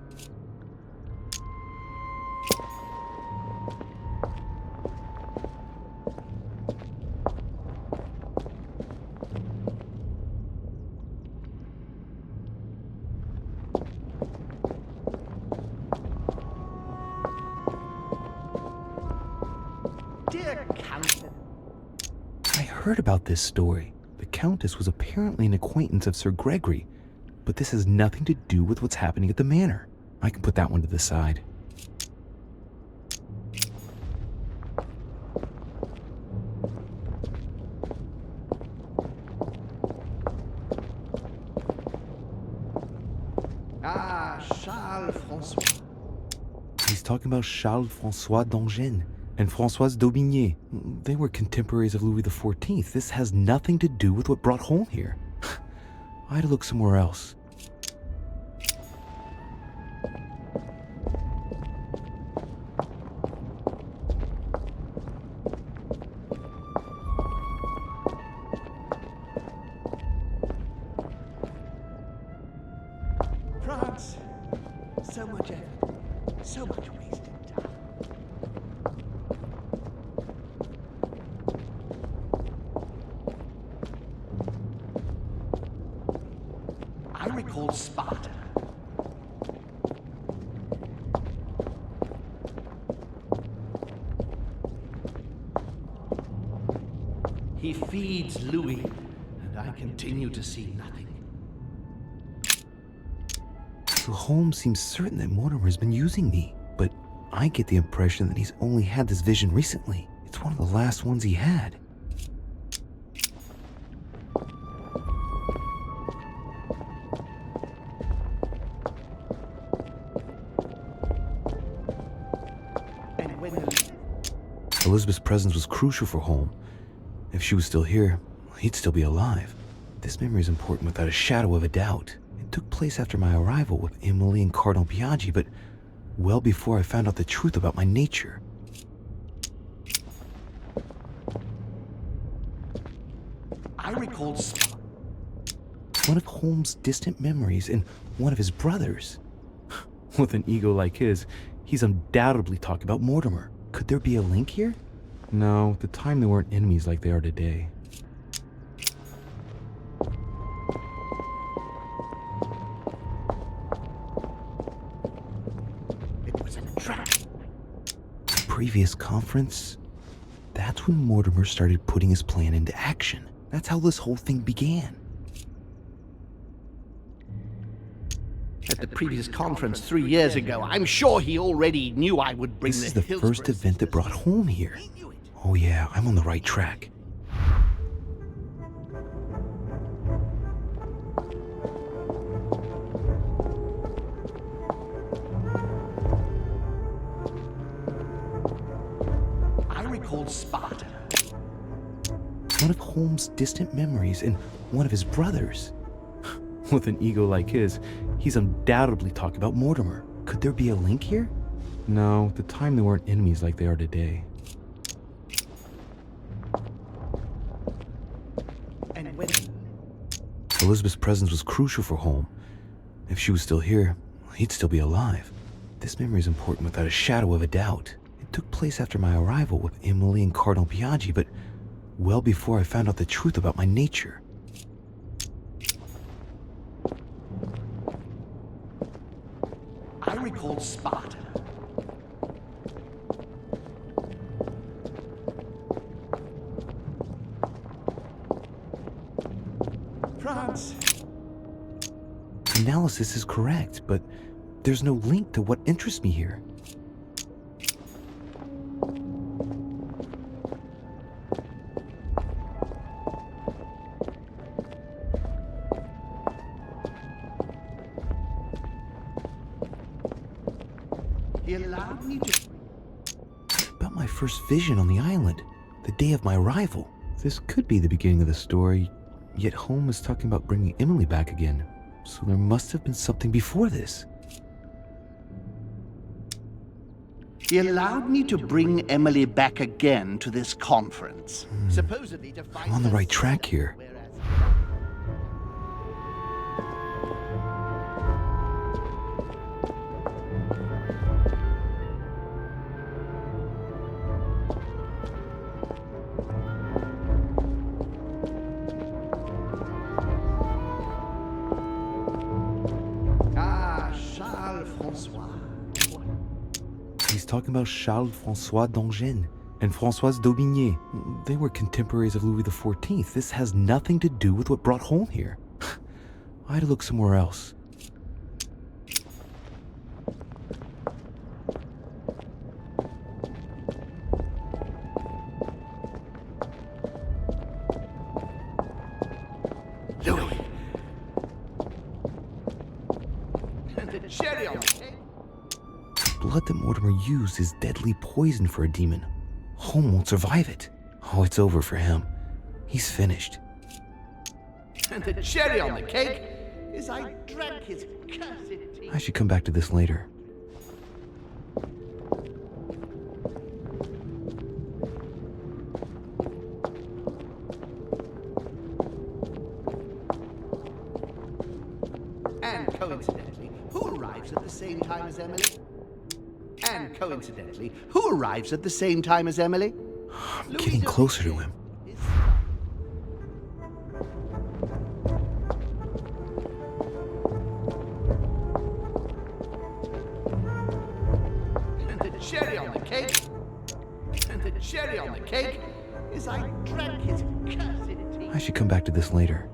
Dear Countess. I heard about this story. The Countess was apparently an acquaintance of Sir Gregory, but this has nothing to do with what's happening at the manor. I can put that one to the side. Ah, Charles François. He's talking about Charles-François d'Angennes and Françoise d'Aubigné. They were contemporaries of Louis XIV. This has nothing to do with what brought Holm here. I had to look somewhere else. So much effort. So much wasted time. I recall Sparta. He feeds Louis, and I continue to see nothing. So Holmes seems certain that Mortimer's been using me, but I get the impression that he's only had this vision recently. It's one of the last ones he had. And when Elizabeth's presence was crucial for Holmes. If she was still here, he'd still be alive. This memory is important without a shadow of a doubt. It took place after my arrival with Emily and Cardinal Biaggi, but well before I found out the truth about my nature. I recalled One of Holmes' distant memories and one of his brothers. With an ego like his, he's undoubtedly talking about Mortimer. Could there be a link here? No, at the time they weren't enemies like they are today. it was a trap. Previous conference, that's when Mortimer started putting his plan into action. That's how this whole thing began. At the previous conference 3 years ago, I'm sure he already knew I would bring This the is the Hillsborough first event that brought sisters. home here. He knew it. Oh yeah, I'm on the right track. I recalled Sparta. One of Holmes' distant memories and one of his brothers. With an ego like his, he's undoubtedly talking about Mortimer. Could there be a link here? No, at the time they weren't enemies like they are today. And when Elizabeth's presence was crucial for Holmes. If she was still here, he'd still be alive. This memory is important without a shadow of a doubt. It took place after my arrival with Emily and Cardinal Biaggi, but well before I found out the truth about my nature. I recalled Sparta. France. Analysis is correct, but there's no link to what interests me here. He allowed me to. About my first vision on the island, the day of my arrival. This could be the beginning of the story, yet Holmes is talking about bringing Emily back again. So there must have been something before this. He allowed me to bring Emily back again to this conference. Supposedly to find I'm on the her right track son, here. whereas- Ah, Charles François. He's talking about Charles-François d'Angennes and Françoise d'Aubigné. They were contemporaries of Louis XIV. This has nothing to do with what brought Holmes here. I had to look somewhere else. Louis. And the cherry on the cake. Blood that Mortimer used is deadly poison for a demon. Holmes won't survive it. Oh, it's over for him. He's finished. And the cherry on the cake is I drank his cursed tea. I should come back to this later. And coincidentally, who who arrives at the same time as Emily? And coincidentally, who arrives at the same time as Emily? I'm getting closer to him. And the cherry on the cake, and the cherry on the cake is I drank his cursed tea. I should come back to this later.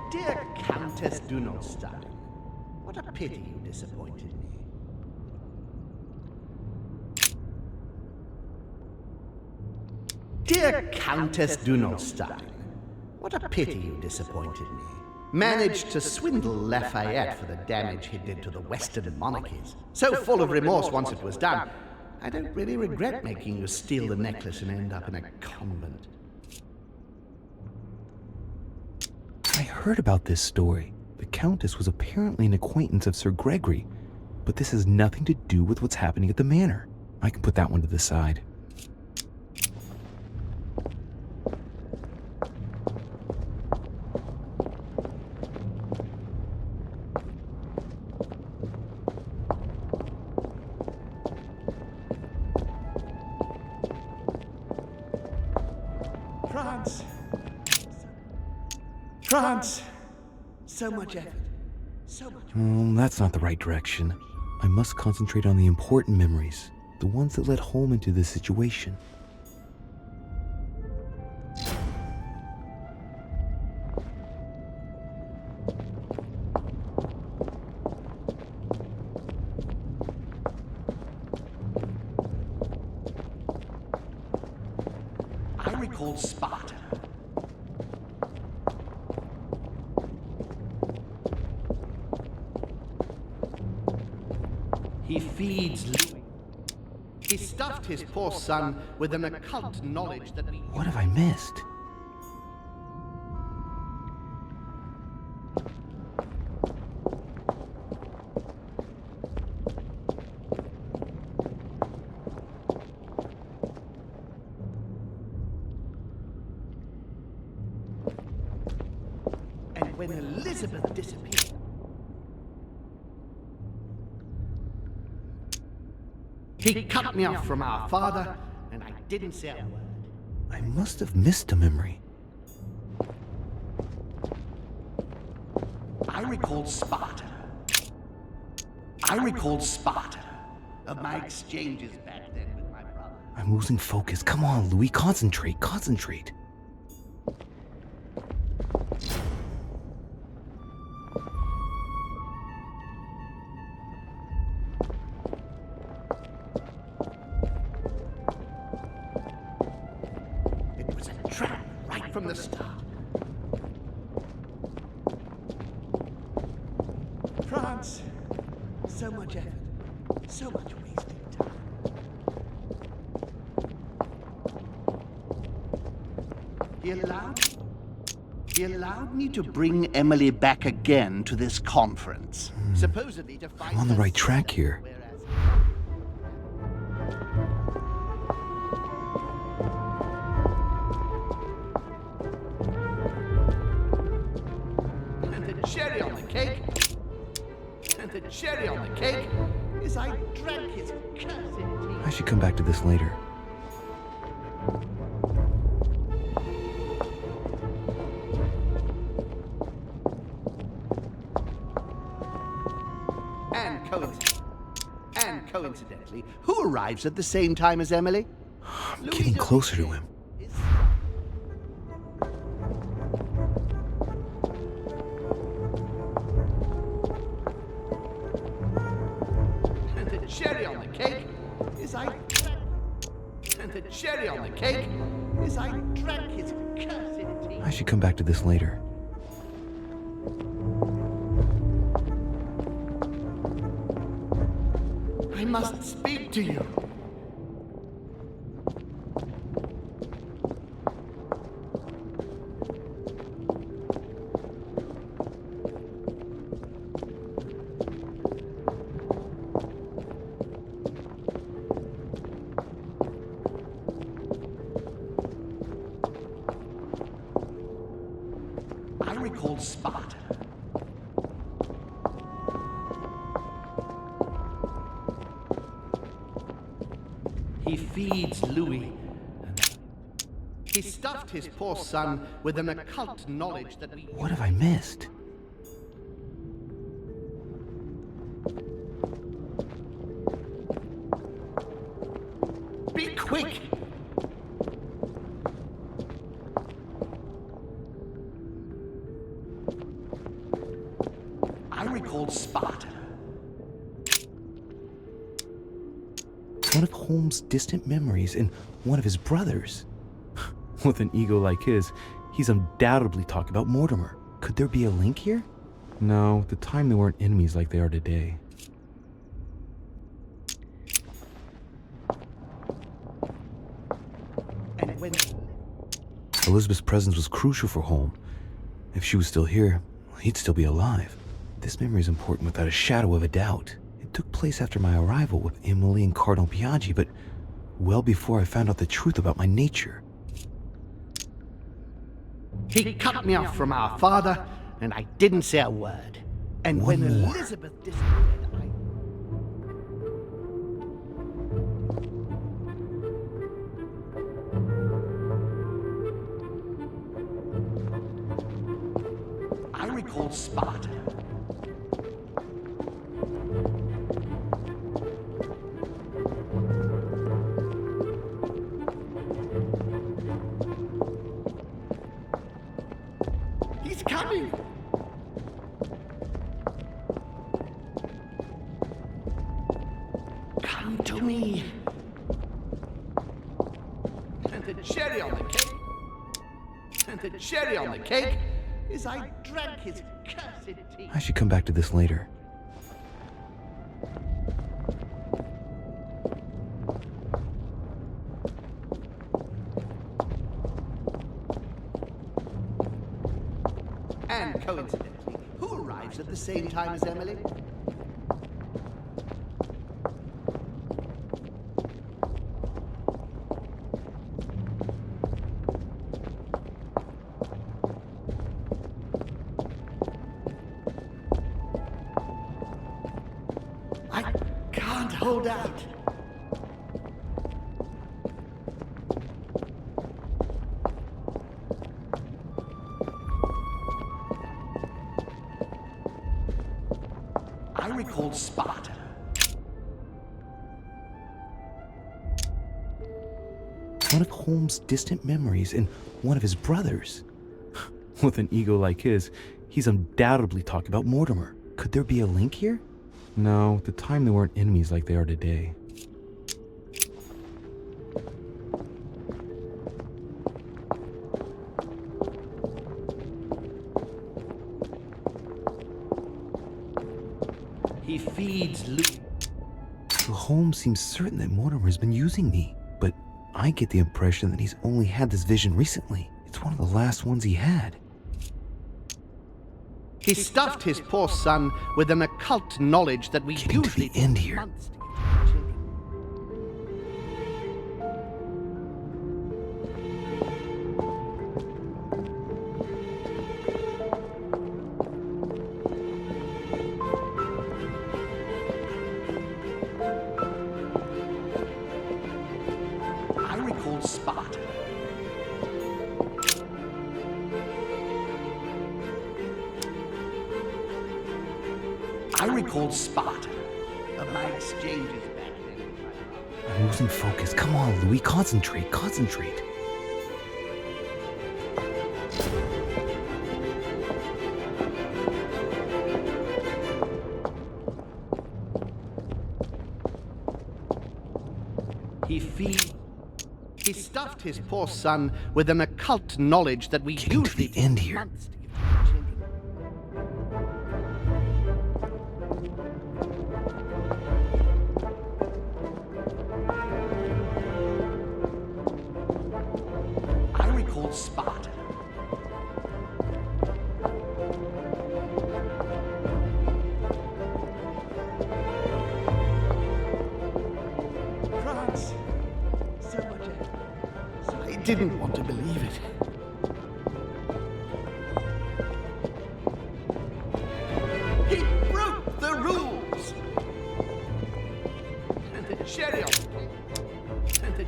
Dear Countess Dunolstein, what a pity you disappointed me. Dear Countess Dunolstein, what a pity you disappointed me. Managed to swindle Lafayette for the damage he did to the Western monarchies. So full of remorse once it was done, I don't really regret making you steal the necklace and end up in a convent. I heard about this story. The Countess was apparently an acquaintance of Sir Gregory, but this has nothing to do with what's happening at the manor. I can put that one to the side. France! So much effort. So much. That's not the right direction. I must concentrate on the important memories, the ones that led Holm into this situation. I recall Sparta. He feeds Louis. He stuffed his poor son with an occult knowledge that we... What have I missed? And when Elizabeth disappeared... He cut me off from our father, and I didn't say a word. I must have missed a memory. I recalled Sparta. I recalled Sparta of my exchanges back then with my brother. I'm losing focus. Come on, Louis, concentrate, concentrate. From the start. France, so much effort, so much wasted time. He allowed me to bring Emily back again to this conference. Supposedly to find I'm on the right track here. Cherry on the cake, and the cherry on the cake is I drank his cursed tea. I should come back to this later. And coincidentally, who arrives at the same time as Emily? I'm getting closer to him. Cherry on the cake is I drank. And the cherry on the cake is I drank his cursed tea. I should come back to this later. I must speak to you. recall Sparta. He feeds Louis. He stuffed his poor son with an occult knowledge that we... What have I missed? Be quick! I recall Sparta. One of Holmes' distant memories and one of his brothers. With an ego like his, he's undoubtedly talking about Mortimer. Could there be a link here? No, at the time they weren't enemies like they are today. And when... Elizabeth's presence was crucial for Holmes. If she was still here, he'd still be alive. This memory is important without a shadow of a doubt. It took place after my arrival with Emily and Cardinal Biaggi, but well before I found out the truth about my nature. He cut me off from our father, and I didn't say a word. And One when more. Elizabeth disappeared, I recall Sparta. He's coming! Come to me! And the cherry on the cake, and the cherry on the cake is I drank his cursed tea. I should come back to this later. And coincidentally, who arrives at the same time as Emily? I can't hold out. I recall Sparta. One of Holmes' distant memories and one of his brothers. With an ego like his, he's undoubtedly talking about Mortimer. Could there be a link here? No, at the time they weren't enemies like they are today. He feeds Luke. Holmes seems certain that Mortimer has been using me, but I get the impression that he's only had this vision recently. It's one of the last ones he had. He stuffed his poor son with an occult knowledge that we Getting to usually the end here. months to give our children. I recall Sparta. I recall Sparta. But my exchange is bad. I'm losing focus. Come on, Louis, concentrate, concentrate. He stuffed his poor son with an occult knowledge that we Getting to usually the end take here. months to give our children. I recall Sparta. France. So much I didn't want to believe it.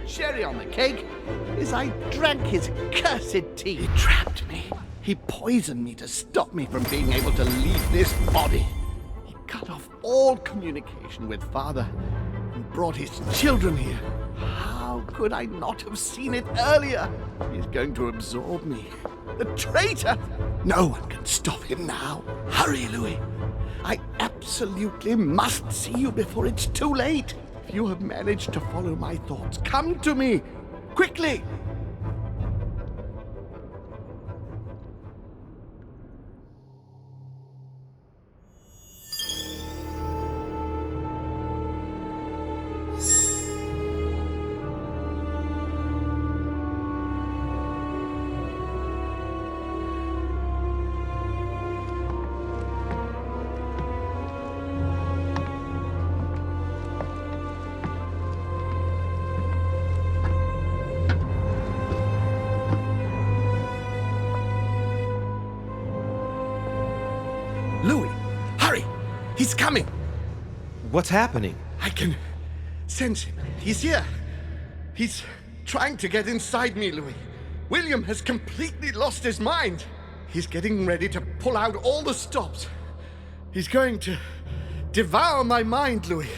cherry on the cake is I drank his cursed tea. He trapped me. He poisoned me to stop me from being able to leave this body. He cut off all communication with Father and brought his children here. How could I not have seen it earlier? He's going to absorb me. The traitor! No one can stop him now. Hurry, Louis. I absolutely must see you before it's too late. If you have managed to follow my thoughts, come to me. Quickly! Louis, hurry! He's coming! What's happening? I can sense him. He's here. He's trying to get inside me, Louis. William has completely lost his mind. He's getting ready to pull out all the stops. He's going to devour my mind, Louis.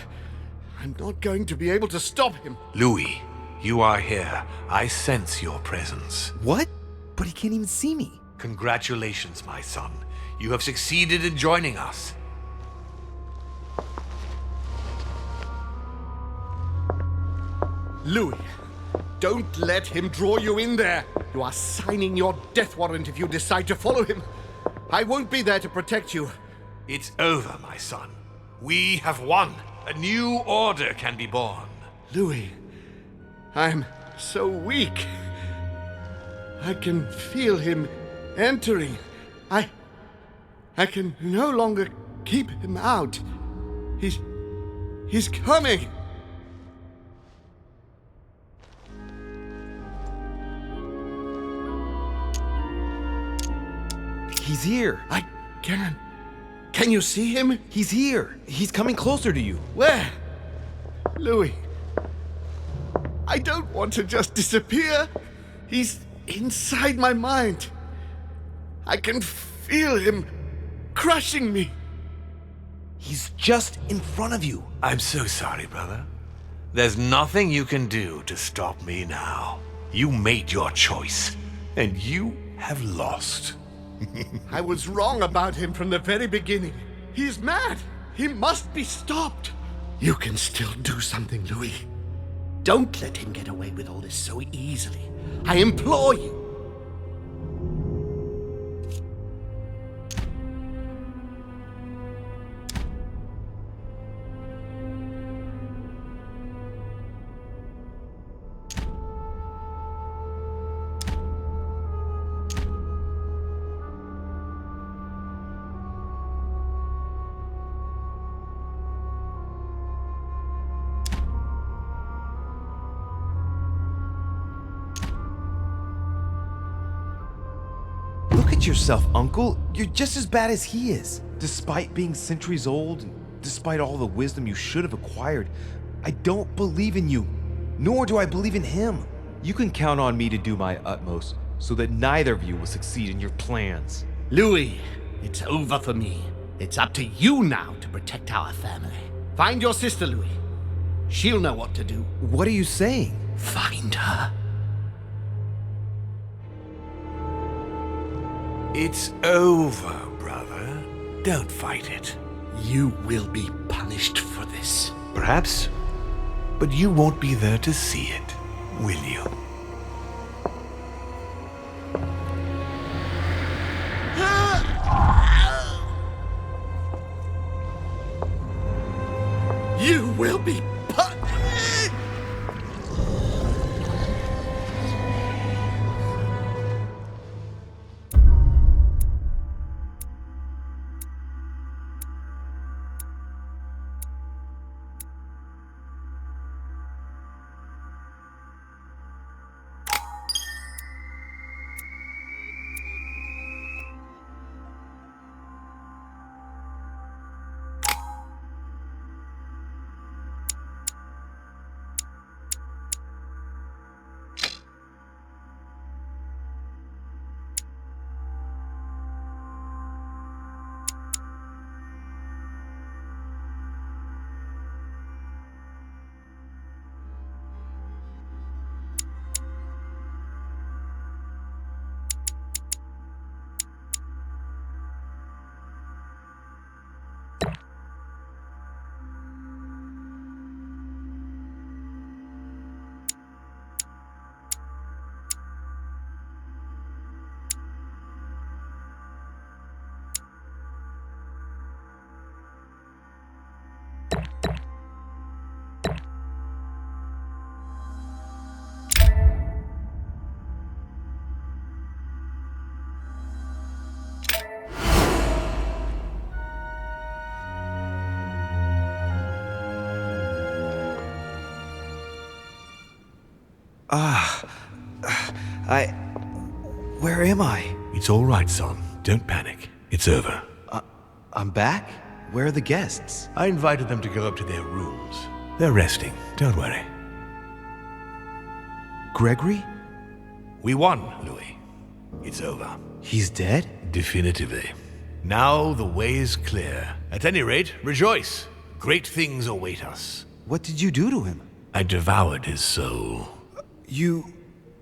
I'm not going to be able to stop him. Louis, you are here. I sense your presence. What? But he can't even see me. Congratulations, my son. You have succeeded in joining us. Louis, don't let him draw you in there. You are signing your death warrant if you decide to follow him. I won't be there to protect you. It's over, my son. We have won. A new order can be born. Louis, I'm so weak. I can feel him entering. I can no longer keep him out. He's coming. He's here. I can. Can you see him? He's here. He's coming closer to you. Where? Louis. I don't want to just disappear. He's inside my mind. I can feel him crushing me. He's just in front of you. I'm so sorry, brother. There's nothing you can do to stop me now. You made your choice, and you have lost. I was wrong about him from the very beginning. He's mad. He must be stopped. You can still do something, Louis. Don't let him get away with all this so easily. I implore you. Look at yourself, Uncle. You're just as bad as he is. Despite being centuries old, and despite all the wisdom you should have acquired, I don't believe in you, nor do I believe in him. You can count on me to do my utmost so that neither of you will succeed in your plans. Louis, it's over for me. It's up to you now to protect our family. Find your sister, Louis. She'll know what to do. What are you saying? Find her. It's over, brother. Don't fight it. You will be punished for this. Perhaps, but you won't be there to see it, will you? You will be punished! Where am I? It's all right, son. Don't panic. It's over. I'm back? Where are the guests? I invited them to go up to their rooms. They're resting. Don't worry. Gregory? We won, Louis. It's over. He's dead? Definitively. Now the way is clear. At any rate, rejoice. Great things await us. What did you do to him? I devoured his soul.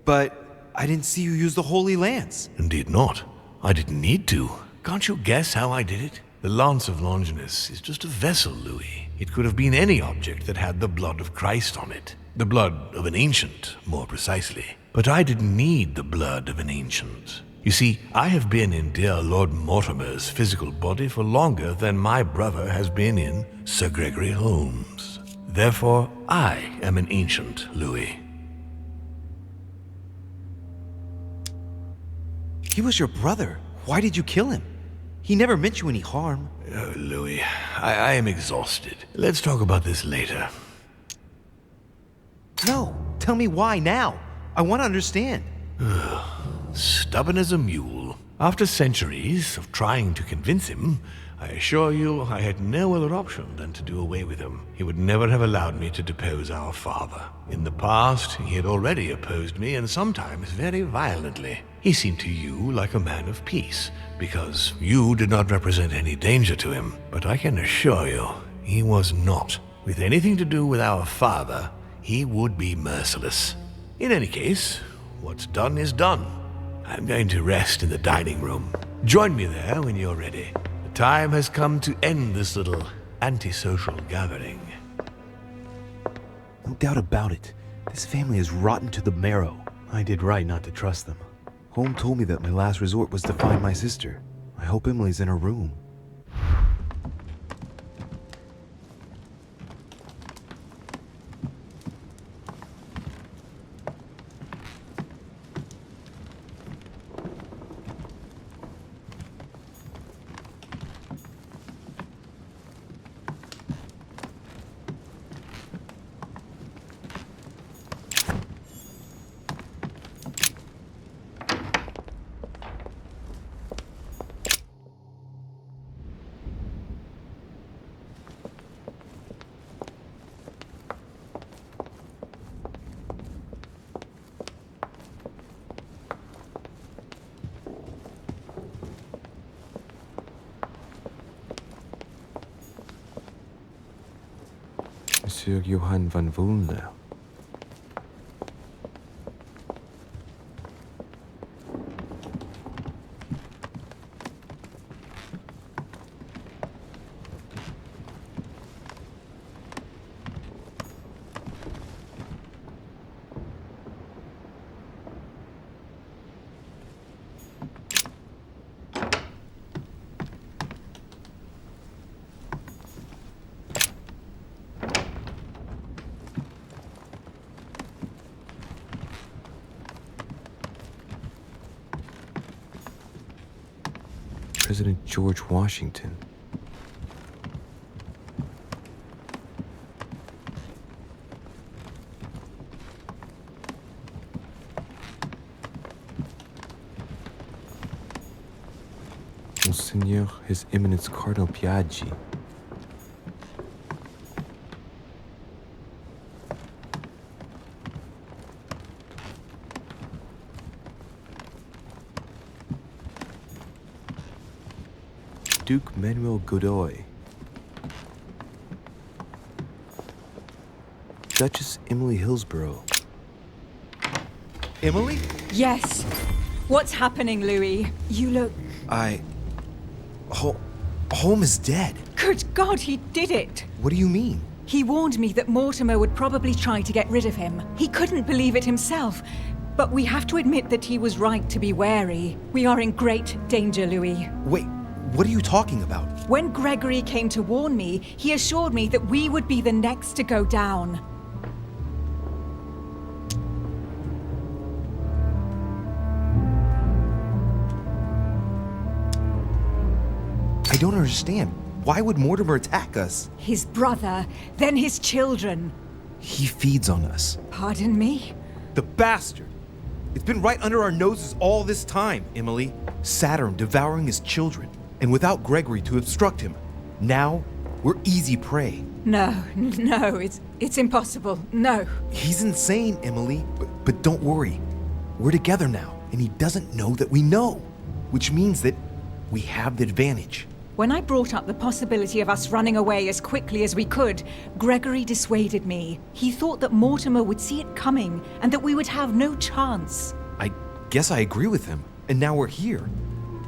But I didn't see you use the Holy Lance. Indeed not. I didn't need to. Can't you guess how I did it? The Lance of Longinus is just a vessel, Louis. It could have been any object that had the blood of Christ on it. The blood of an ancient, more precisely. But I didn't need the blood of an ancient. You see, I have been in dear Lord Mortimer's physical body for longer than my brother has been in Sir Gregory Holmes. Therefore, I am an ancient, Louis. He was your brother. Why did you kill him? He never meant you any harm. Oh, Louis, I am exhausted. Let's talk about this later. No, tell me why now. I want to understand. Stubborn as a mule. After centuries of trying to convince him, I assure you I had no other option than to do away with him. He would never have allowed me to depose our father. In the past, he had already opposed me, and sometimes very violently. He seemed to you like a man of peace, because you did not represent any danger to him. But I can assure you, he was not. With anything to do with our father, he would be merciless. In any case, what's done is done. I'm going to rest in the dining room. Join me there when you're ready. The time has come to end this little antisocial gathering. No doubt about it. This family is rotten to the marrow. I did right not to trust them. Home told me that my last resort was to find my sister. I hope Emily's in her room. Monsieur Johann van Woolner. President George Washington. Monseigneur His Eminence Cardinal Piaggi. Duke Manuel Godoy. Duchess Emily Hillsborough. Emily? Yes. What's happening, Louis? You look... Holmes is dead. Good God, he did it! What do you mean? He warned me that Mortimer would probably try to get rid of him. He couldn't believe it himself. But we have to admit that he was right to be wary. We are in great danger, Louis. Wait, what are you talking about? When Gregory came to warn me, he assured me that we would be the next to go down. I don't understand. Why would Mortimer attack us? His brother, then his children. He feeds on us. Pardon me? The bastard! It's been right under our noses all this time, Emily. Saturn devouring his children, and without Gregory to obstruct him. Now, we're easy prey. No, it's impossible. No. He's insane, Emily. But don't worry. We're together now, and he doesn't know that we know. Which means that we have the advantage. When I brought up the possibility of us running away as quickly as we could, Gregory dissuaded me. He thought that Mortimer would see it coming, and that we would have no chance. I guess I agree with him, and now we're here.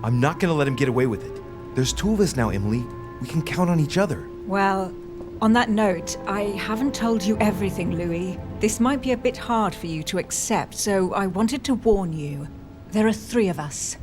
I'm not gonna let him get away with it. There's two of us now, Emily. We can count on each other. Well, on that note, I haven't told you everything, Louis. This might be a bit hard for you to accept, so I wanted to warn you. There are 3 of us.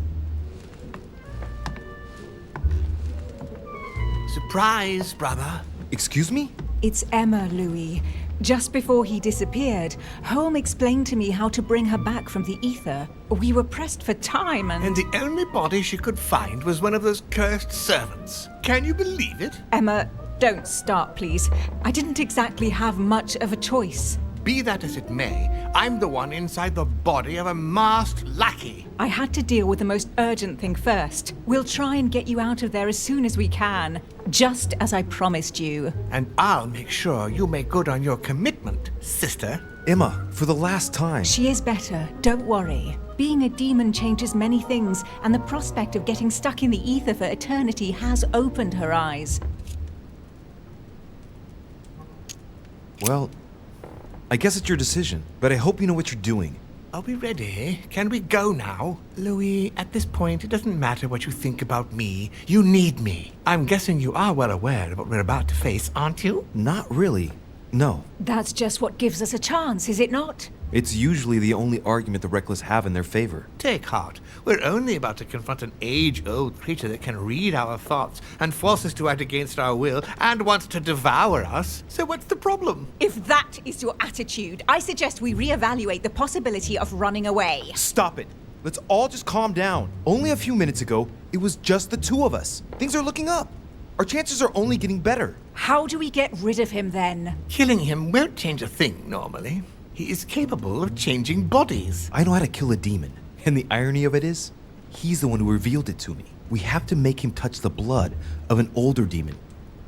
Surprise, brother. Excuse me? It's Emma, Louis. Just before he disappeared, Holm explained to me how to bring her back from the ether. We were pressed for time And the only body she could find was one of those cursed servants. Can you believe it? Emma, don't start, please. I didn't exactly have much of a choice. Be that as it may, I'm the one inside the body of a masked lackey. I had to deal with the most urgent thing first. We'll try and get you out of there as soon as we can, just as I promised you. And I'll make sure you make good on your commitment, sister. Emma, for the last time. She is better, don't worry. Being a demon changes many things, and the prospect of getting stuck in the ether for eternity has opened her eyes. Well, I guess it's your decision, but I hope you know what you're doing. Are we ready? Can we go now? Louis, at this point, it doesn't matter what you think about me. You need me. I'm guessing you are well aware of what we're about to face, aren't you? Not really. No. That's just what gives us a chance, is it not? It's usually the only argument the reckless have in their favor. Take heart. We're only about to confront an age-old creature that can read our thoughts and force us to act against our will and wants to devour us. So what's the problem? If that is your attitude, I suggest we reevaluate the possibility of running away. Stop it. Let's all just calm down. Only a few minutes ago, it was just the 2 of us. Things are looking up. Our chances are only getting better. How do we get rid of him then? Killing him won't change a thing, normally. He is capable of changing bodies. I know how to kill a demon, and the irony of it is, he's the one who revealed it to me. We have to make him touch the blood of an older demon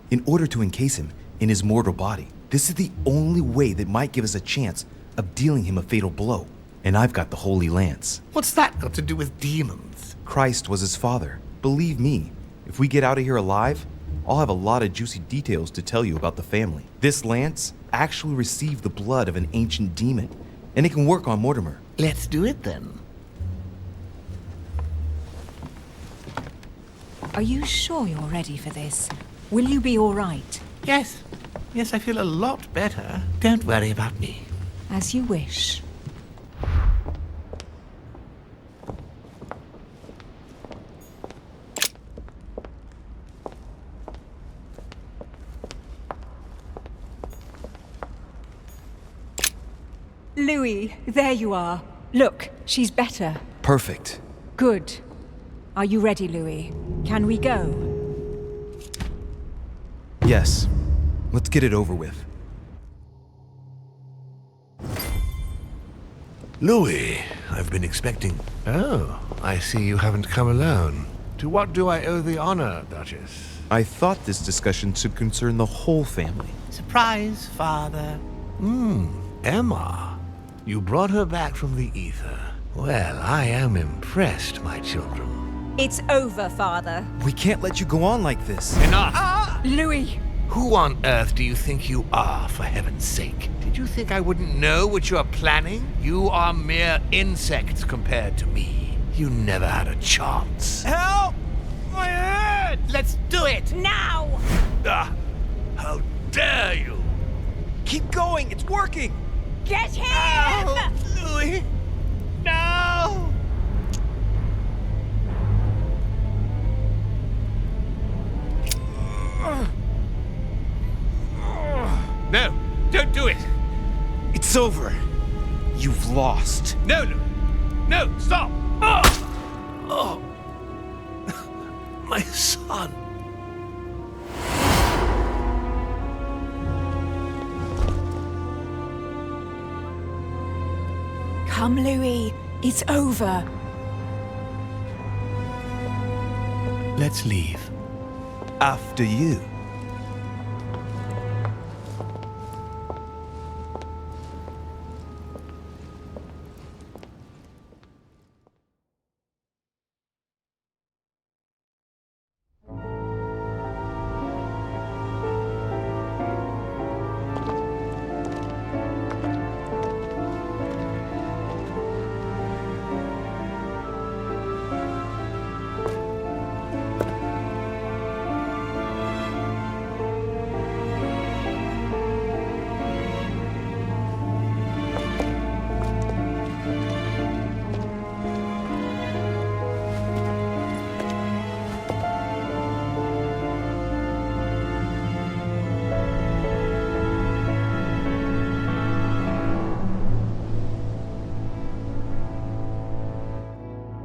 in order to encase him in his mortal body. This is the only way that might give us a chance of dealing him a fatal blow. And I've got the Holy Lance. What's that got to do with demons? Christ was his father. Believe me, if we get out of here alive, I'll have a lot of juicy details to tell you about the family. This lance actually received the blood of an ancient demon, and it can work on Mortimer. Let's do it then. Are you sure you're ready for this? Will you be all right? Yes. Yes, I feel a lot better. Don't worry about me. As you wish. Louis, there you are. Look, she's better. Perfect. Good. Are you ready, Louis? Can we go? Yes. Let's get it over with. Louis, I've been expecting... Oh, I see you haven't come alone. To what do I owe the honor, Duchess? I thought this discussion should concern the whole family. Surprise, Father. Emma. You brought her back from the ether. Well, I am impressed, my children. It's over, Father. We can't let you go on like this. Enough! Louis! Who on earth do you think you are, for heaven's sake? Did you think I wouldn't know what you are planning? You are mere insects compared to me. You never had a chance. Help! My head! Let's do it! Now! How dare you! Keep going! It's working! Get him! Oh, Louis! No! No! Don't do it! It's over. You've lost. No, Louis! No! Stop! Oh! My son! Come, Louis. It's over. Let's leave. After you.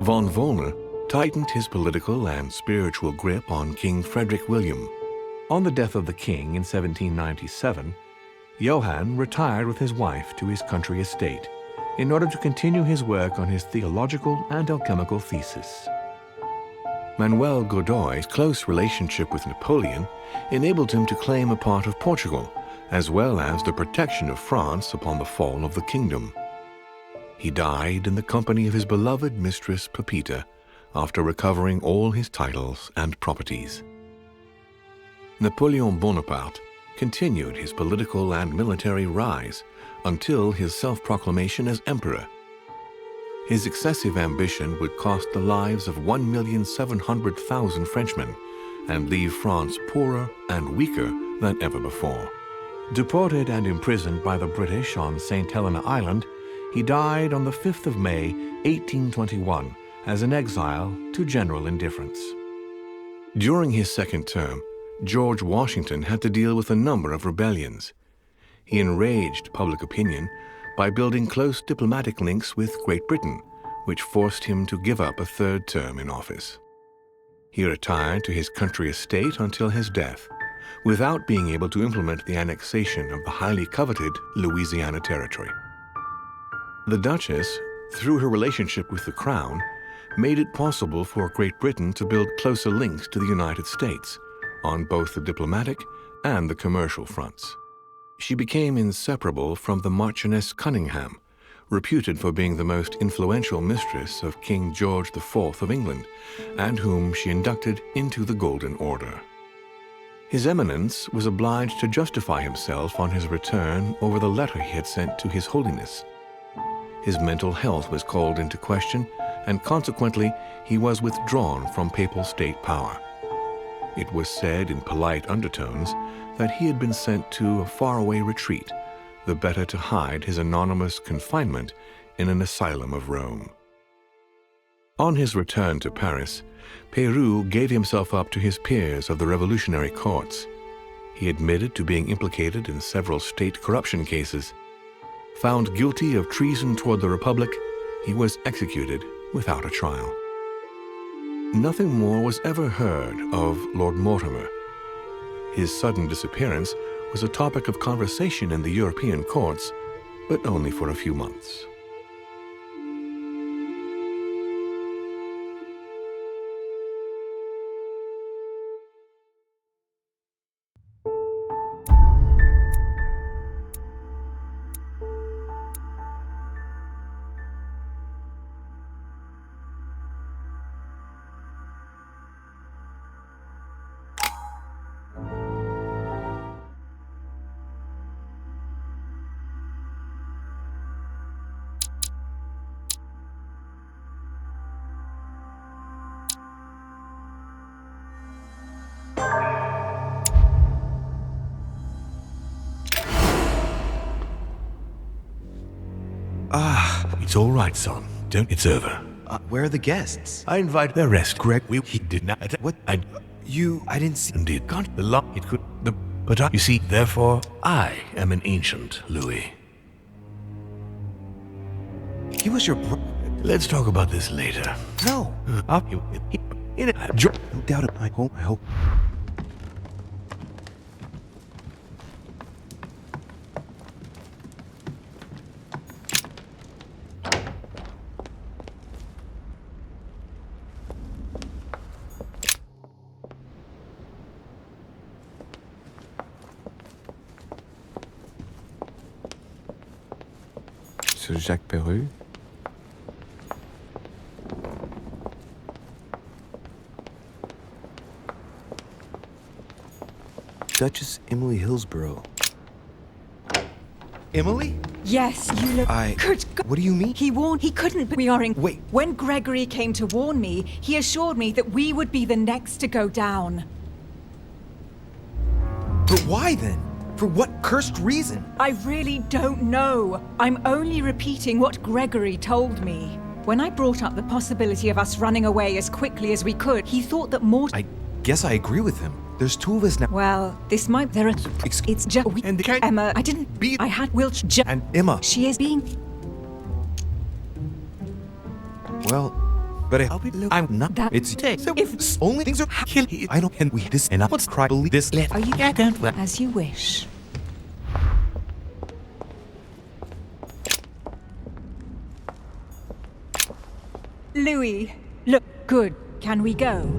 Von Wollner tightened his political and spiritual grip on King Frederick William. On the death of the king in 1797, Johann retired with his wife to his country estate in order to continue his work on his theological and alchemical thesis. Manuel Godoy's close relationship with Napoleon enabled him to claim a part of Portugal, as well as the protection of France upon the fall of the kingdom. He died in the company of his beloved mistress Pepita after recovering all his titles and properties. Napoleon Bonaparte continued his political and military rise until his self-proclamation as emperor. His excessive ambition would cost the lives of 1,700,000 Frenchmen and leave France poorer and weaker than ever before. Deported and imprisoned by the British on St. Helena Island, he died on the 5th of May, 1821, as an exile to general indifference. During his second term, George Washington had to deal with a number of rebellions. He enraged public opinion by building close diplomatic links with Great Britain, which forced him to give up a third term in office. He retired to his country estate until his death, without being able to implement the annexation of the highly coveted Louisiana Territory. The Duchess, through her relationship with the Crown, made it possible for Great Britain to build closer links to the United States on both the diplomatic and the commercial fronts. She became inseparable from the Marchioness Cunningham, reputed for being the most influential mistress of King George IV of England, and whom she inducted into the Golden Order. His Eminence was obliged to justify himself on his return over the letter he had sent to His Holiness. His mental health was called into question, and consequently he was withdrawn from papal state power. It was said in polite undertones that he had been sent to a faraway retreat, the better to hide his anonymous confinement in an asylum of Rome. On his return to Paris, Peyroux gave himself up to his peers of the revolutionary courts. He admitted to being implicated in several state corruption cases. Found guilty of treason toward the Republic, he was executed without a trial. Nothing more was ever heard of Lord Mortimer. His sudden disappearance was a topic of conversation in the European courts, but only for a few months. It's all right, son. It's over. Where are the guests? I invite the rest. Greg, he did not. What? I didn't see. Indeed, can't the lot. It could. But you see, therefore, I am an ancient, Louis. He was your Let's talk about this later. No. No doubt it. I hope. Jacques Perru. Duchess Emily Hillsborough. Emily? Yes, you look. Good God. What do you mean? He warned he couldn't. We are in. Wait. When Gregory came to warn me, he assured me that we would be the next to go down. But why then? For what cursed reason? I really don't know. I'm only repeating what Gregory told me. When I brought up the possibility of us running away as quickly as we could, he thought that more. I guess I agree with him. There's two of us now. Well, this might. There are. It's just. And the Emma, I didn't. Be. I had Wilch. And Emma. She is being. Well, but I'm not. That. It's So if only things are killing. I don't. And we this and I what's cry believe this. Are you? I don't. As you wish. Louis, look good. Can we go?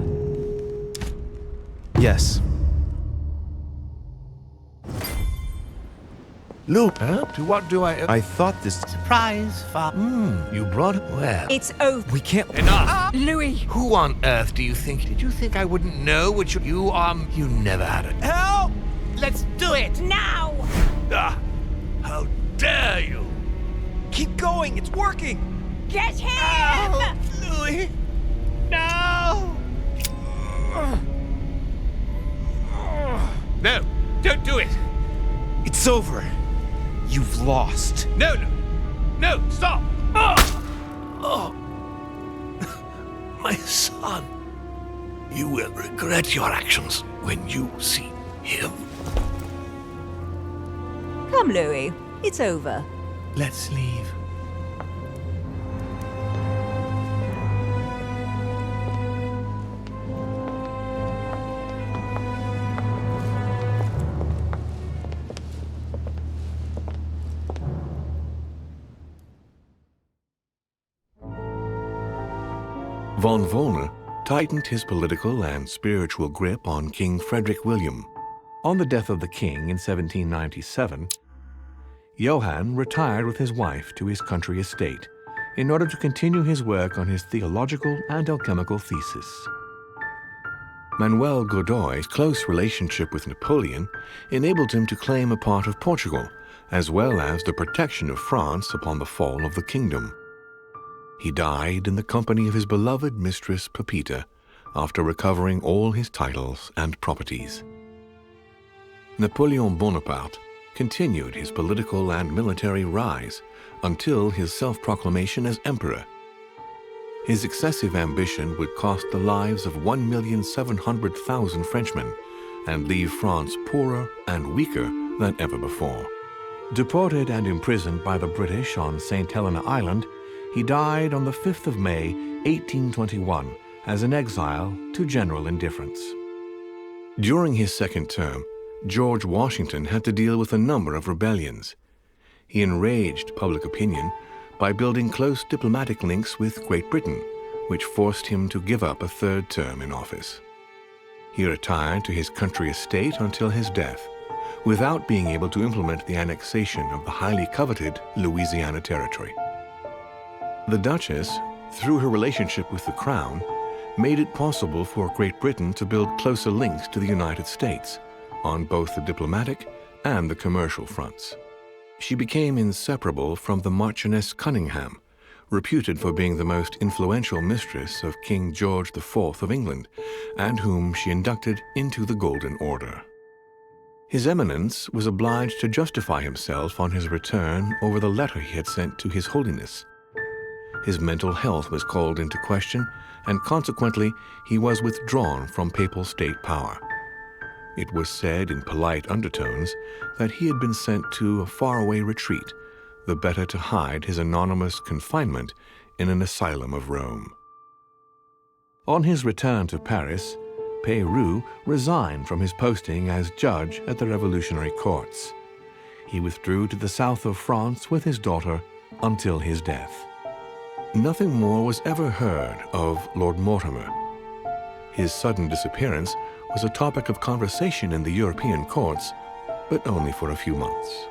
Yes. Look, to what do I thought this. Surprise, Father. You brought it well. It's over. We can't. Enough! Louis! Who on earth do you think? Did you think I wouldn't know what you never had it. Help! Let's do it! Now! Ah, how dare you! Keep going. It's working. Get him! Oh, Louis! No! No, don't do it! It's over. You've lost. No, stop! Oh. My son, you will regret your actions when you see him. Come, Louis. It's over. Let's leave. Von Wollner tightened his political and spiritual grip on King Frederick William. On the death of the king in 1797, Johann retired with his wife to his country estate in order to continue his work on his theological and alchemical thesis. Manuel Godoy's close relationship with Napoleon enabled him to claim a part of Portugal, as well as the protection of France upon the fall of the kingdom. He died in the company of his beloved mistress Pepita after recovering all his titles and properties. Napoleon Bonaparte continued his political and military rise until his self-proclamation as emperor. His excessive ambition would cost the lives of 1,700,000 Frenchmen and leave France poorer and weaker than ever before. Deported and imprisoned by the British on St. Helena Island, he died on the 5th of May, 1821, as an exile to general indifference. During his second term, George Washington had to deal with a number of rebellions. He enraged public opinion by building close diplomatic links with Great Britain, which forced him to give up a third term in office. He retired to his country estate until his death, without being able to implement the annexation of the highly coveted Louisiana Territory. The Duchess, through her relationship with the Crown, made it possible for Great Britain to build closer links to the United States on both the diplomatic and the commercial fronts. She became inseparable from the Marchioness Cunningham, reputed for being the most influential mistress of King George IV of England, and whom she inducted into the Golden Order. His Eminence was obliged to justify himself on his return over the letter he had sent to His Holiness. His mental health was called into question, and consequently he was withdrawn from papal state power. It was said in polite undertones that he had been sent to a faraway retreat, the better to hide his anonymous confinement in an asylum of Rome. On his return to Paris, Perru resigned from his posting as judge at the revolutionary courts. He withdrew to the south of France with his daughter until his death. Nothing more was ever heard of Lord Mortimer. His sudden disappearance was a topic of conversation in the European courts, but only for a few months.